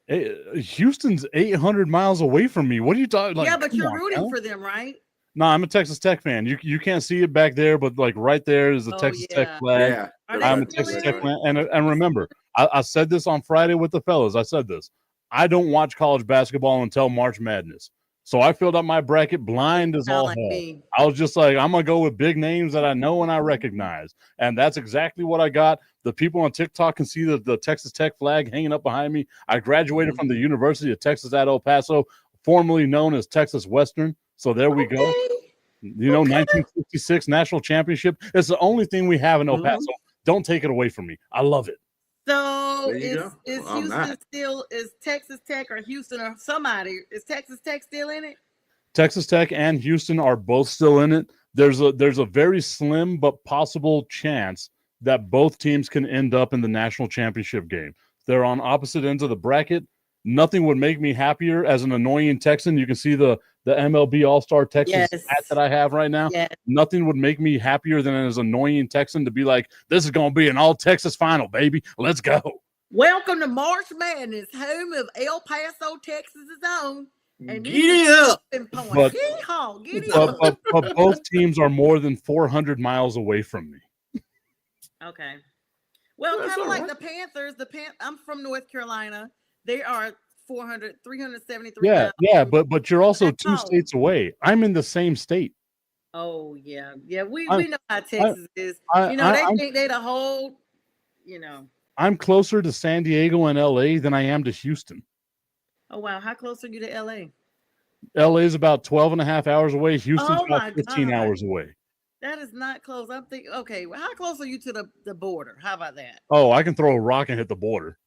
S3: Hey, Houston's 800 miles away from me. What are you talking about?
S2: Yeah, but you're rooting for them, right?
S3: No, I'm a Texas Tech fan. You can't see it back there, but like right there is the Texas Tech flag.
S4: Yeah.
S3: I'm a Texas Tech fan. And remember, I said this on Friday with the fellas. I said this. I don't watch college basketball until March Madness. So I filled up my bracket blind as all hell. I was just like, I'm going to go with big names that I know and I recognize. And that's exactly what I got. The people on TikTok can see the Texas Tech flag hanging up behind me. I graduated from the University of Texas at El Paso, formerly known as Texas Western. So there we go. 1966 national championship. It's the only thing we have in El Paso. Don't take it away from me. I love it.
S2: So is Houston still, is Texas Tech or Houston or somebody, is Texas Tech still in it?
S3: Texas Tech and Houston are both still in it. There's a very slim but possible chance that both teams can end up in the national championship game. They're on opposite ends of the bracket. Nothing would make me happier as an annoying Texan. You can see the MLB All-Star Texas hat that I have right now. Yes. Nothing would make me happier than as an annoying Texan to be like, this is going to be an all-Texas final, baby. Let's go.
S2: Welcome to March Madness, home of El Paso, Texas' own. And
S4: Giddy up.
S3: But both teams are more than 400 miles away from me.
S2: Okay. Well, kind of like the Panthers. I'm from North Carolina. They are 373.
S3: Yeah, but you're also two states away. I'm in the same state.
S2: Oh yeah. We know how Texas is. They think they the whole.
S3: I'm closer to San Diego and LA than I am to Houston.
S2: Oh wow, how close are you to LA?
S3: LA is about 12 and a half hours away. Houston's about 15 hours away.
S2: That is not close. I'm thinking, okay, well, how close are you to the border? How about that?
S3: Oh, I can throw a rock and hit the border.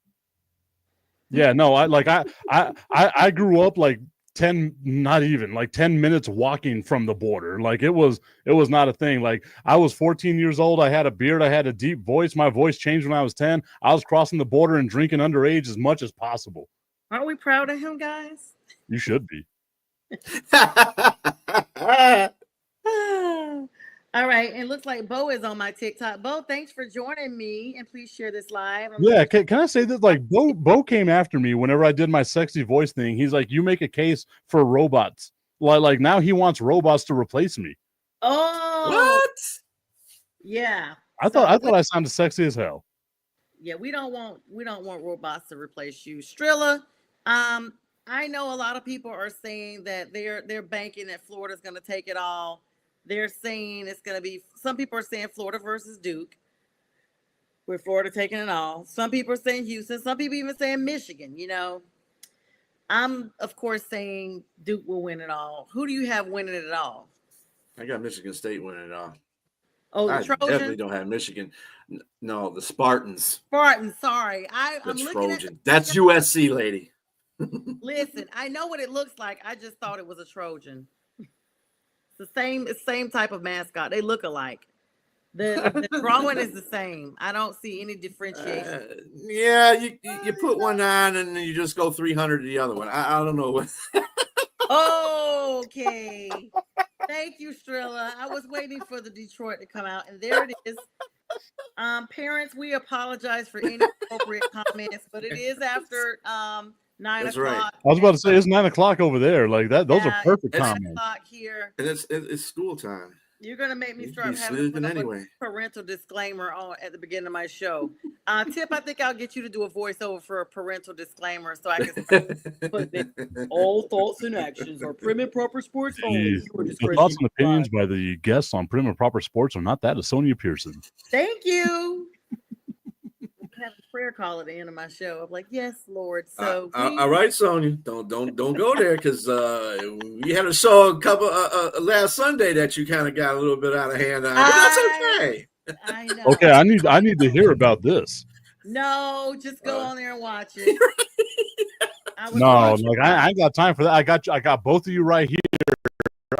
S3: Yeah, no, I grew up like not even like 10 minutes walking from the border. Like it was not a thing. Like I was 14 years old. I had a beard. I had a deep voice. My voice changed when I was 10. I was crossing the border and drinking underage as much as possible.
S2: Aren't we proud of him, guys?
S3: You should be.
S2: All right. And looks like Bo is on my TikTok. Bo, thanks for joining me. And please share this live.
S3: Yeah. Can I say that? Like Bo came after me whenever I did my sexy voice thing. He's like, you make a case for robots. Like now he wants robots to replace me.
S2: Oh,
S4: What?
S2: Yeah.
S3: I thought I sounded sexy as hell.
S2: Yeah, we don't want robots to replace you. Strilla, I know a lot of people are saying that they're banking that Florida's going to take it all. They're saying it's going to be, some people are saying Florida versus Duke, with Florida taking it all. Some people are saying Houston. Some people even saying Michigan. I'm of course saying Duke will win it all. Who do you have winning it all?
S4: I got Michigan State winning it all.
S2: Oh, the
S4: I
S2: Trojans?
S4: definitely don't have Michigan. No, the Spartans.
S2: Spartans, sorry. I'm looking
S4: Trojan. That's USC, lady.
S2: Listen, I know what it looks like. I just thought it was a Trojan. It's the same type of mascot. They look alike. The drawing is the same. I don't see any differentiation.
S4: Yeah, you put one on and then you just go 300 to the other one. I don't know.
S2: Okay. Thank you, Strilla. I was waiting for the Detroit to come out, and there it is. Parents, we apologize for any appropriate comments, but it is after 9
S4: That's
S2: o'clock.
S4: right.
S3: I was about to say it's 9 o'clock over there. Like that, those are perfect
S2: it's 9
S3: comments.
S2: o'clock here.
S4: And it's school time.
S2: You're gonna make me
S4: You'd
S2: start
S4: be
S2: having
S4: sleeping
S2: a
S4: anyway.
S2: parental disclaimer on at the beginning of my show. Tip, I think I'll get you to do a voiceover for a parental disclaimer so I can start putting it. All thoughts and actions are prim and proper sports only.
S3: The thoughts and opinions by the guests on Prim and Proper Sports are not that of Sonia Pearson.
S2: Thank you. I have a prayer call at the end of my show. I'm like, yes, Lord. So
S4: all right, Sonia, don't go there because we had a show a couple last Sunday that you kind of got a little bit out of hand on. But that's okay.
S2: I know.
S3: Okay, I need to hear about this.
S2: No, just go on there and watch it.
S3: No, like I ain't got time for that. I got both of you right here.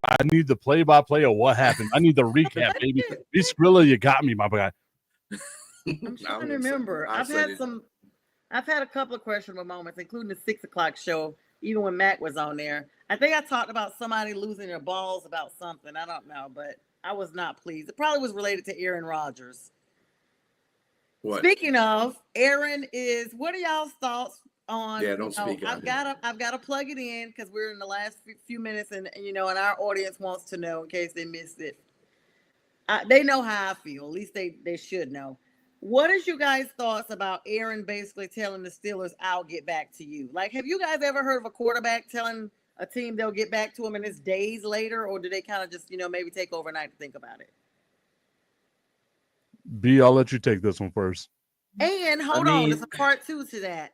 S3: I need the play-by-play of what happened. I need the recap, baby. These Skrilla, you got me, my guy.
S2: I'm trying to remember. I've had a couple of questionable moments, including the 6 o'clock show, even when Mac was on there. I think I talked about somebody losing their balls about something. I don't know, but I was not pleased. It probably was related to Aaron Rodgers.
S4: What?
S2: Speaking of, Aaron what are y'all's thoughts on?
S4: Yeah, don't speak.
S2: I've got to plug it in because we're in the last few minutes, and and our audience wants to know in case they missed it. They know how I feel. At least they should know. What is you guys' thoughts about Aaron basically telling the Steelers, "I'll get back to you"? Like, have you guys ever heard of a quarterback telling a team they'll get back to him and it's days later, or do they kind of just maybe take overnight to think about it?
S3: B, I'll let you take this one first.
S2: And hold on, there's a part 2 to that,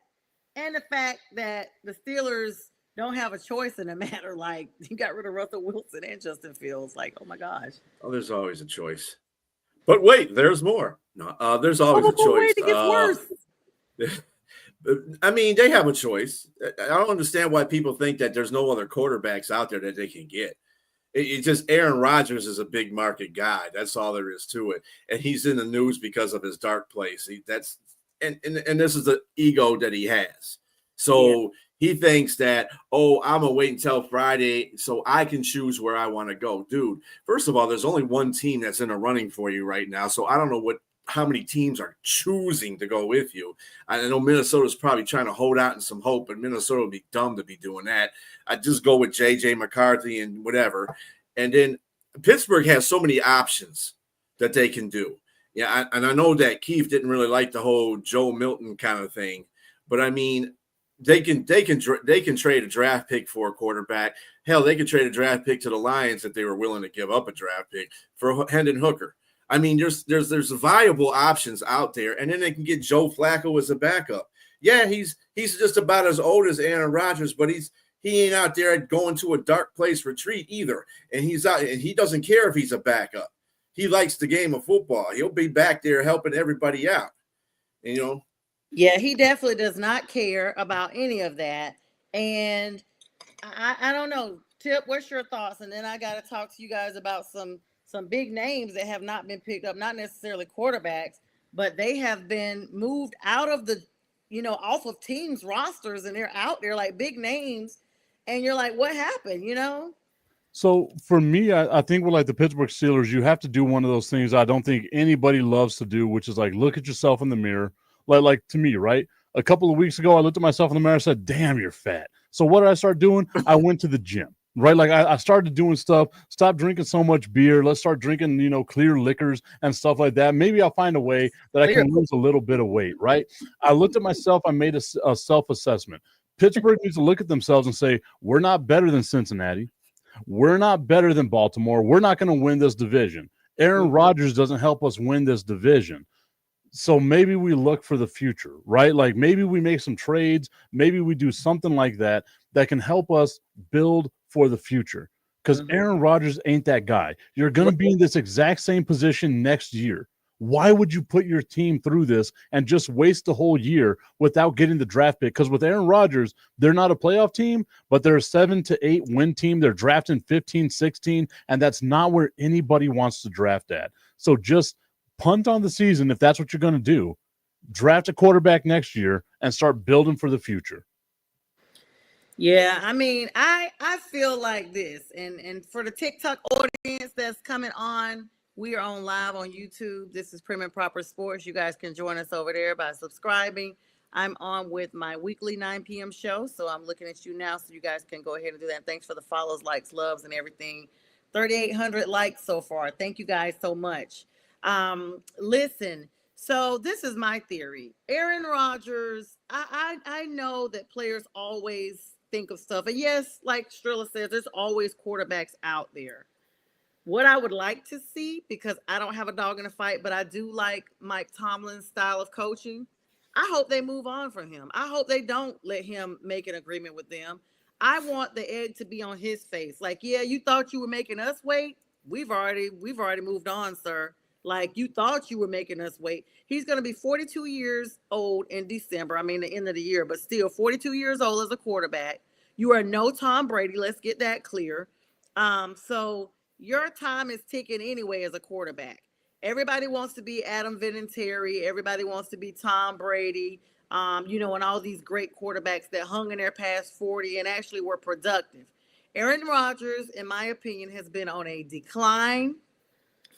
S2: and the fact that the Steelers don't have a choice in the matter. Like, you got rid of Russell Wilson and Justin Fields. Like, oh my gosh.
S4: Oh, there's always a choice. But wait, there's more. No, there's always a choice.
S2: Wait, it gets worse.
S4: I mean, they have a choice. I don't understand why people think that there's no other quarterbacks out there that they can get. It's just Aaron Rodgers is a big market guy. That's all there is to it. And he's in the news because of his dark place. And this is the ego that he has. So he thinks that, I'm going to wait until Friday so I can choose where I want to go. Dude, first of all, there's only one team that's in a running for you right now. So I don't know how many teams are choosing to go with you. I know Minnesota's probably trying to hold out in some hope, but Minnesota would be dumb to be doing that. I'd just go with J.J. McCarthy and whatever. And then Pittsburgh has so many options that they can do. Yeah, and I know that Keefe didn't really like the whole Joe Milton kind of thing, but I mean, they can trade a draft pick for a quarterback. Hell, they could trade a draft pick to the Lions if they were willing to give up a draft pick for Hendon Hooker. I mean, there's viable options out there, and then they can get Joe Flacco as a backup. Yeah, he's just about as old as Aaron Rodgers, but he ain't out there going to a dark place retreat either. And he doesn't care if he's a backup. He likes the game of football. He'll be back there helping everybody out.
S2: Yeah, he definitely does not care about any of that. And I don't know. Tip, what's your thoughts? And then I got to talk to you guys about some big names that have not been picked up, not necessarily quarterbacks, but they have been moved out of the, off of teams' rosters, and they're out there like big names, and you're like, what happened?
S3: So for me, I think with like the Pittsburgh Steelers, you have to do one of those things I don't think anybody loves to do, which is like look at yourself in the mirror. Like to me, right? A couple of weeks ago, I looked at myself in the mirror and said, damn, you're fat. So what did I start doing? I went to the gym, right? Like I started doing stuff, stop drinking so much beer. Let's start drinking, clear liquors and stuff like that. Maybe I'll find a way that I can lose a little bit of weight, right? I looked at myself. I made a self-assessment. Pittsburgh needs to look at themselves and say, we're not better than Cincinnati. We're not better than Baltimore. We're not going to win this division. Aaron Rodgers doesn't help us win this division. So maybe we look for the future, right? Like maybe we make some trades. Maybe we do something like that can help us build for the future. Because Aaron Rodgers ain't that guy. You're going to be in this exact same position next year. Why would you put your team through this and just waste the whole year without getting the draft pick? Because with Aaron Rodgers, they're not a playoff team, but they're a 7 to 8 win team. They're drafting 15, 16, and that's not where anybody wants to draft at. So just punt on the season if that's what you're going to do. Draft a quarterback next year and start building for the future.
S2: Yeah, I mean, I feel like this, and for the TikTok audience that's coming on, we are on live on YouTube. This is Prim and Proper Sports. You guys can join us over there by subscribing. I'm on with my weekly 9 p.m. show, so I'm looking at you now, so you guys can go ahead and do that. Thanks for the follows, likes, loves, and everything. 3,800 likes so far. Thank you guys so much. Listen, so this is my theory. Aaron Rodgers, I know that players always think of stuff. And yes, like Strilla says, there's always quarterbacks out there. What I would like to see, because I don't have a dog in the fight, but I do like Mike Tomlin's style of coaching. I hope they move on from him. I hope they don't let him make an agreement with them. I want the egg to be on his face. Like, yeah, you thought you were making us wait. We've already moved on, sir. Like, you thought you were making us wait. He's going to be 42 years old in December. I mean, the end of the year, but still 42 years old as a quarterback. You are no Tom Brady. Let's get that clear. So your time is ticking anyway as a quarterback. Everybody wants to be Adam Vinatieri. Everybody wants to be Tom Brady, and all these great quarterbacks that hung in there past 40 and actually were productive. Aaron Rodgers, in my opinion, has been on a decline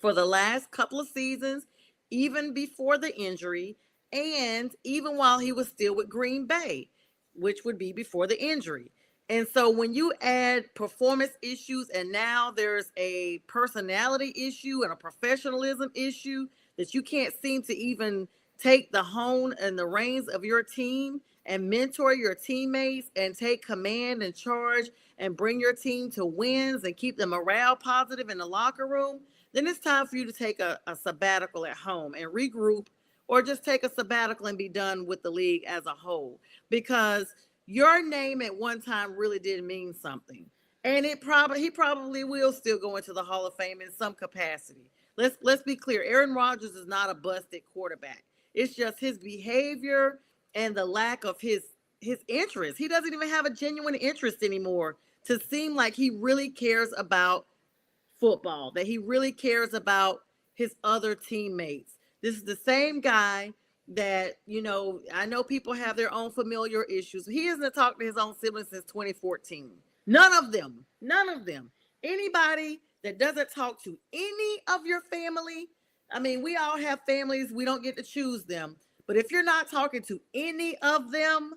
S2: for the last couple of seasons, even before the injury, and even while he was still with Green Bay, which would be before the injury. And so when you add performance issues, and now there's a personality issue and a professionalism issue that you can't seem to even take the hone and the reins of your team and mentor your teammates and take command and charge and bring your team to wins and keep the morale positive in the locker room, then it's time for you to take a sabbatical at home and regroup, or just take a sabbatical and be done with the league as a whole. Because your name at one time really did mean something. And he probably will still go into the Hall of Fame in some capacity. Let's be clear. Aaron Rodgers is not a busted quarterback. It's just his behavior and the lack of his interest. He doesn't even have a genuine interest anymore to seem like he really cares about football, that he really cares about his other teammates. This is the same guy that, I know people have their own familiar issues. He hasn't talked to his own siblings since 2014. None of them. Anybody that doesn't talk to any of your family, I mean, we all have families. We don't get to choose them. But if you're not talking to any of them,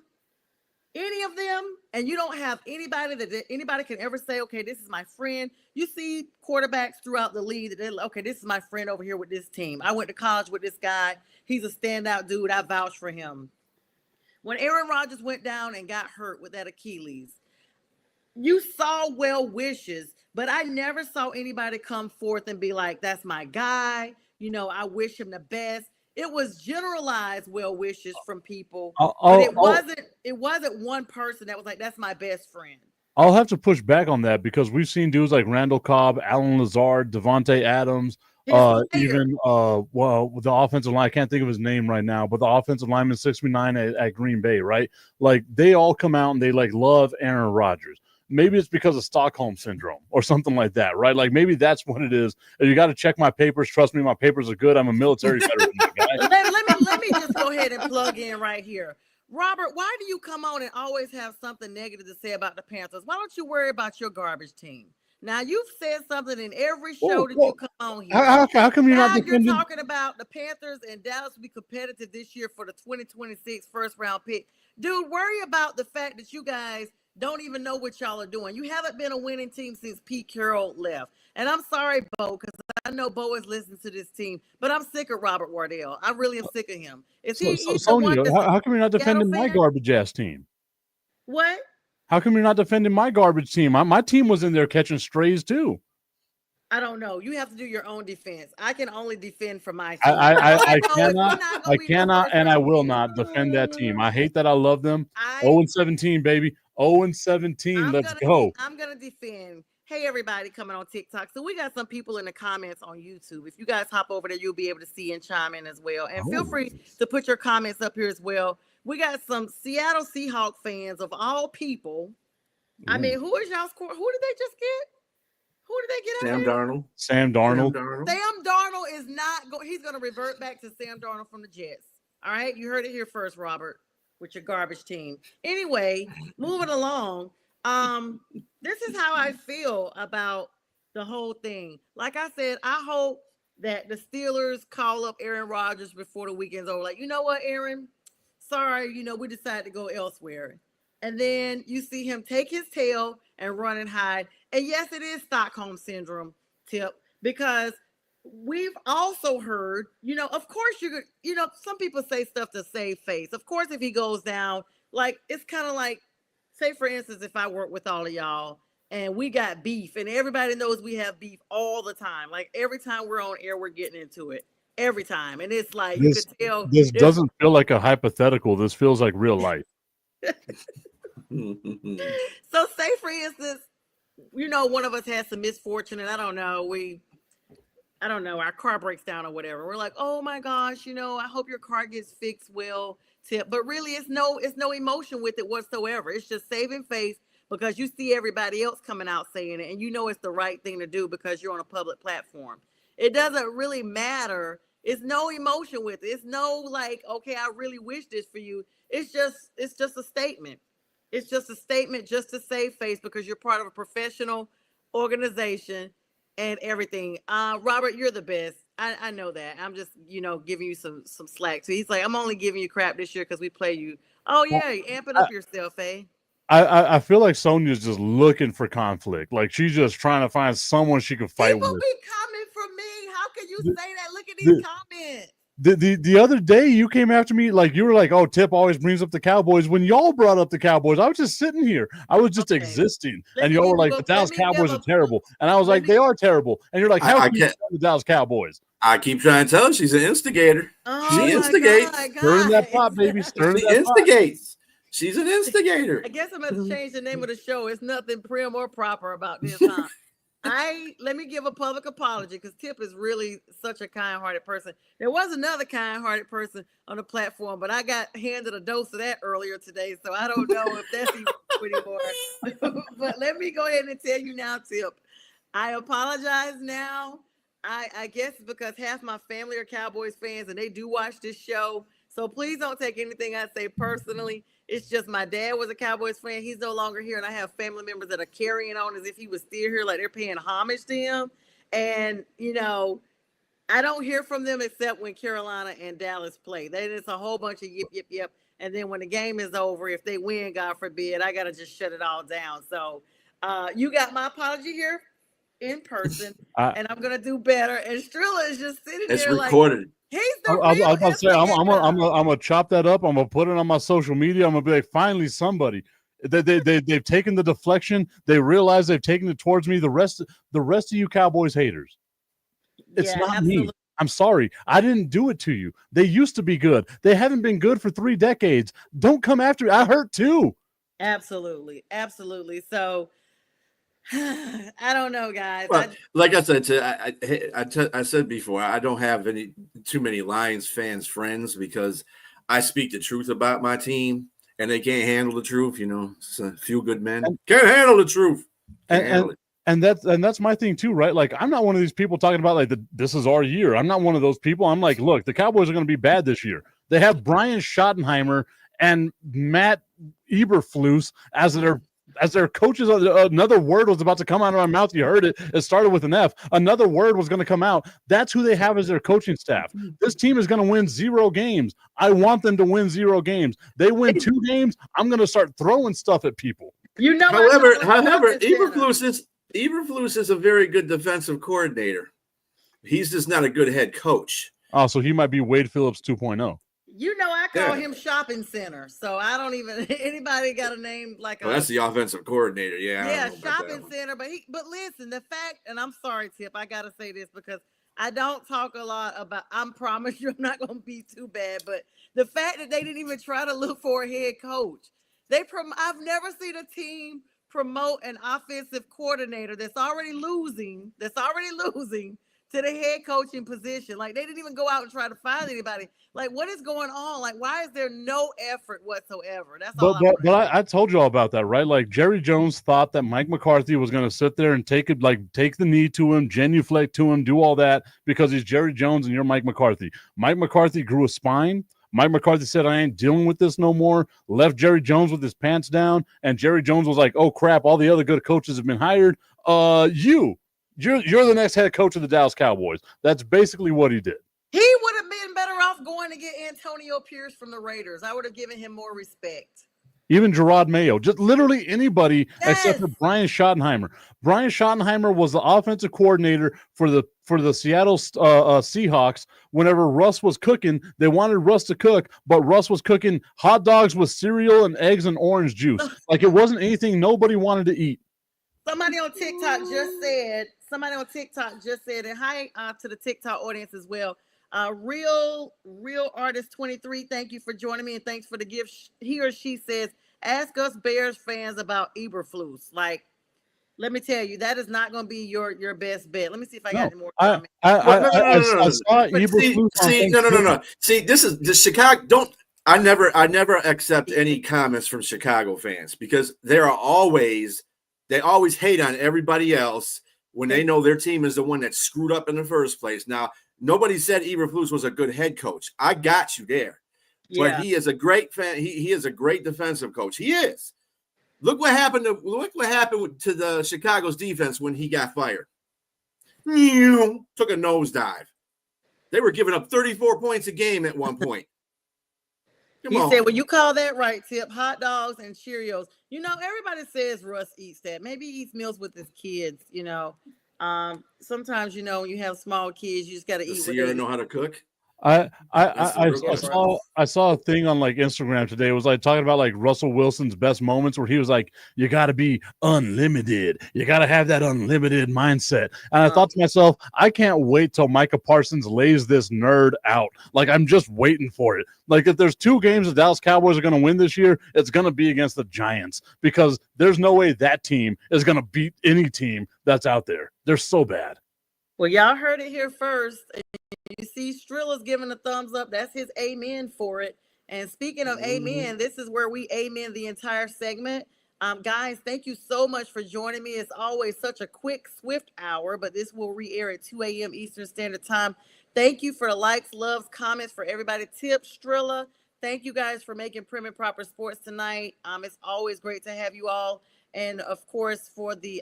S2: and you don't have anybody that anybody can ever say, okay, this is my friend. You see quarterbacks throughout the league that they're like, okay, this is my friend over here with this team. I went to college with this guy. He's a standout dude. I vouch for him. When Aaron Rodgers went down and got hurt with that Achilles, you saw well wishes, but I never saw anybody come forth and be like, that's my guy. I wish him the best. It was generalized well wishes from people, but it wasn't one person that was like, that's my best friend.
S3: I'll have to push back on that, because we've seen dudes like Randall Cobb, Alan Lazard, Devontae Adams, even the offensive line. I can't think of his name right now, but the offensive lineman 6'9" at Green Bay, right? Like, they all come out and they like love Aaron Rodgers. maybe it's because of Stockholm syndrome or something like that, right? Like maybe that's what it is. And you got to check my papers. Trust me, my papers are good. I'm a military veteran, my guy.
S2: Let me just go ahead and plug in right here. Robert, why do you come on and always have something negative to say about the Panthers? Why don't you worry about your garbage team? Now, you've said something in every show that you come on here.
S3: How come you're
S2: now
S3: not defending?
S2: You're talking about the Panthers and Dallas will be competitive this year for the 2026 first round pick. Dude, worry about the fact that you guys don't even know what y'all are doing. You haven't been a winning team since Pete Carroll left. And I'm sorry, Bo, because I know Bo is listening to this team, but I'm sick of Robert Wardell. I really am sick of him.
S3: Sonia, how come you're not defending my garbage ass team?
S2: What?
S3: How come you're not defending my garbage team? My team was in there catching strays too.
S2: I don't know. You have to do your own defense. I can only defend for my team.
S3: I cannot, and I will not defend that team. I hate that I love them. 0-17, baby. 0-17. Let's go.
S2: I'm gonna defend. Hey, everybody coming on TikTok. So we got some people in the comments on YouTube. If you guys hop over there, you'll be able to see and chime in as well. And feel free to put your comments up here as well. We got some Seattle Seahawks fans of all people. I mean, who is y'all's score? Who did they just get? Who did they get?
S3: Sam Darnold.
S2: Sam Darnold is not going. He's going to revert back to Sam Darnold from the Jets. All right, you heard it here first, Robert, with your garbage team. Anyway, moving along. This is how I feel about the whole thing. Like I said, I hope that the Steelers call up Aaron Rodgers before the weekend's over. Like, you know what, Aaron? Sorry, we decided to go elsewhere. And then you see him take his tail and run and hide. And yes, it is Stockholm syndrome, Tip, because we've also heard, of course some people say stuff to save face. Of course, if he goes down, like, it's kind of like, say, for instance, if I work with all of y'all and we got beef and everybody knows we have beef all the time. Like every time we're on air, we're getting into it every time. And it's like, you could tell.
S3: This doesn't feel like a hypothetical. This feels like real life.
S2: So say, for instance, one of us has some misfortune and I don't know, our car breaks down or whatever. We're like, oh my gosh, I hope your car gets fixed well, Tip. But really it's no emotion with it whatsoever. It's just saving face because you see everybody else coming out saying it and it's the right thing to do because you're on a public platform. It doesn't really matter. It's no emotion with it. It's no like, okay, I really wish this for you. It's just a statement. It's just a statement just to save face because you're part of a professional organization and everything. Robert, you're the best. I know that. I'm just, giving you some slack too. He's like, I'm only giving you crap this year because we play you. Oh yeah, amping up yourself, eh?
S3: I feel like Sonia's just looking for conflict. Like she's just trying to find someone she can fight
S2: People
S3: with.
S2: Be coming for me. How can you say that? Look at these comments.
S3: The other day you came after me like you were like, oh, Tip always brings up the Cowboys. When y'all brought up the Cowboys, I was just sitting here. I was just existing. And y'all were like, the Dallas Cowboys are terrible. And I was like, they are terrible. And you're like, how can you the Dallas Cowboys?
S4: I keep trying to tell her she's an instigator. She instigates.
S3: Stirring that pot, baby.
S4: She instigates. She's an instigator.
S2: I guess I'm going to change the name of the show. It's nothing prim or proper about this, huh? Let me give a public apology because Tip is really such a kind-hearted person. There was another kind-hearted person on the platform, but I got handed a dose of that earlier today, so I don't know if that's even anymore. But let me go ahead and tell you now, Tip. I apologize now. I guess because half my family are Cowboys fans and they do watch this show. So please don't take anything I say personally. It's just my dad was a Cowboys fan. He's no longer here. And I have family members that are carrying on as if he was still here, like they're paying homage to him. And, I don't hear from them except when Carolina and Dallas play. It's a whole bunch of yip, yip, yip. And then when the game is over, if they win, God forbid, I got to just shut it all down. So you got my apology here in person. And I'm going to do better. And Strilla is just sitting there
S4: recorded.
S2: Like, he's the
S3: I was about to say, I'm gonna chop that up. I'm gonna put it on my social media. I'm gonna be like, finally, somebody. They've taken the deflection. They realize they've taken it towards me. The rest of you Cowboys haters, it's not me. I'm sorry. I didn't do it to you. They used to be good. They haven't been good for 3 decades. Don't come after me. I hurt too.
S2: Absolutely. So I don't know, guys.
S4: Well, like I said, I said before, I don't have too many Lions fans friends because I speak the truth about my team, and they can't handle the truth. It's a few good men can't handle the truth. Can't handle it.
S3: And that's my thing too, right? Like, I'm not one of these people talking about like this is our year. I'm not one of those people. I'm like, look, the Cowboys are going to be bad this year. They have Brian Schottenheimer and Matt Eberflus as their coaches. Another word was about to come out of my mouth. You heard it. It started with an F. Another word was going to come out. That's who they have as their coaching staff. This team is going to win 0 games. I want them to win 0 games. They win 2 games. I'm going to start throwing stuff at people.
S4: However, Eberflus is a very good defensive coordinator. He's just not a good head coach.
S3: Oh, so he might be Wade Phillips 2.0.
S2: I call him shopping center. So I don't even anybody got a name like
S4: that's the offensive coordinator.
S2: Yeah, shopping center. But listen, the fact, and I'm sorry, Tip, I gotta say this because I don't talk a lot about. I promise you, I'm not gonna be too bad. But the fact that they didn't even try to look for a head coach, I've never seen a team promote an offensive coordinator that's already losing to the head coaching position. Like, they didn't even go out and try to find anybody. Like, what is going on? Like, why is there no effort whatsoever? That's all.
S3: But I told you all about that, right? Like, Jerry Jones thought that Mike McCarthy was going to sit there and take the knee to him, genuflect to him, do all that because he's Jerry Jones and you're Mike McCarthy. Mike McCarthy grew a spine. Mike McCarthy said, I ain't dealing with this no more, left Jerry Jones with his pants down, and Jerry Jones was like, oh, crap, all the other good coaches have been hired. You're the next head coach of the Dallas Cowboys. That's basically what he did.
S2: He would have been better off going to get Antonio Pierce from the Raiders. I would have given him more respect.
S3: Even Gerard Mayo, just literally anybody except for Brian Schottenheimer. Brian Schottenheimer was the offensive coordinator for the Seattle Seahawks. Whenever Russ was cooking, they wanted Russ to cook, but Russ was cooking hot dogs with cereal and eggs and orange juice. Like, it wasn't anything nobody wanted to eat.
S2: Somebody on TikTok just said, and hi to the TikTok audience as well. Real Artist 23, thank you for joining me and thanks for the gift. He or she says, ask us Bears fans about Eberflus. Like, let me tell you, that is not going to be your best bet. Let me see if I got any more comments.
S3: I saw Eberflus.
S4: No. See, this is the Chicago. I never accept any comments from Chicago fans because they always hate on everybody else when they know their team is the one that screwed up in the first place. Now, nobody said Eberflus was a good head coach. I got you there. Yeah. But he is a great fan. He is a great defensive coach. He is. Look what happened to the Chicago's defense when he got fired. Took a nosedive. They were giving up 34 points a game at one point.
S2: He said, well, you call that right, Tip. Hot dogs and Cheerios. Everybody says Russ eats that. Maybe he eats meals with his kids, Sometimes, when you have small kids, you just got to eat.
S4: Sierra know how to cook?
S3: I saw a thing on like Instagram today. It was like talking about like Russell Wilson's best moments where he was like, you got to be unlimited. You got to have that unlimited mindset. And I thought to myself, I can't wait till Micah Parsons lays this nerd out. Like, I'm just waiting for it. Like, if there's 2 games the Dallas Cowboys are going to win this year, it's going to be against the Giants because there's no way that team is going to beat any team that's out there. They're so bad.
S2: Well, y'all heard it here first. You see Strilla's giving a thumbs up. That's his amen for it. And speaking of amen, this is where we amen the entire segment. Guys, thank you so much for joining me. It's always such a quick, swift hour, but this will re-air at 2 a.m. Eastern Standard Time. Thank you for the likes, loves, comments for everybody. Tip, Strilla, thank you guys for making Prim and Proper Sports tonight. It's always great to have you all. And of course, for the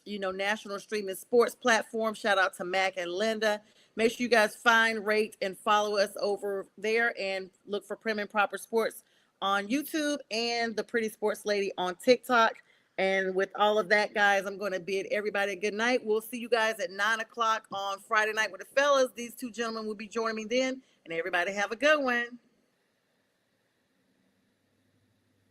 S2: national streaming sports platform, shout out to Mac and Linda. Make sure you guys find, rate, and follow us over there and look for Prim and Proper Sports on YouTube and the Pretty Sports Lady on TikTok. And with all of that, guys, I'm going to bid everybody a good night. We'll see you guys at 9:00 on Friday night with the fellas. These 2 gentlemen will be joining me then. And everybody have a good one.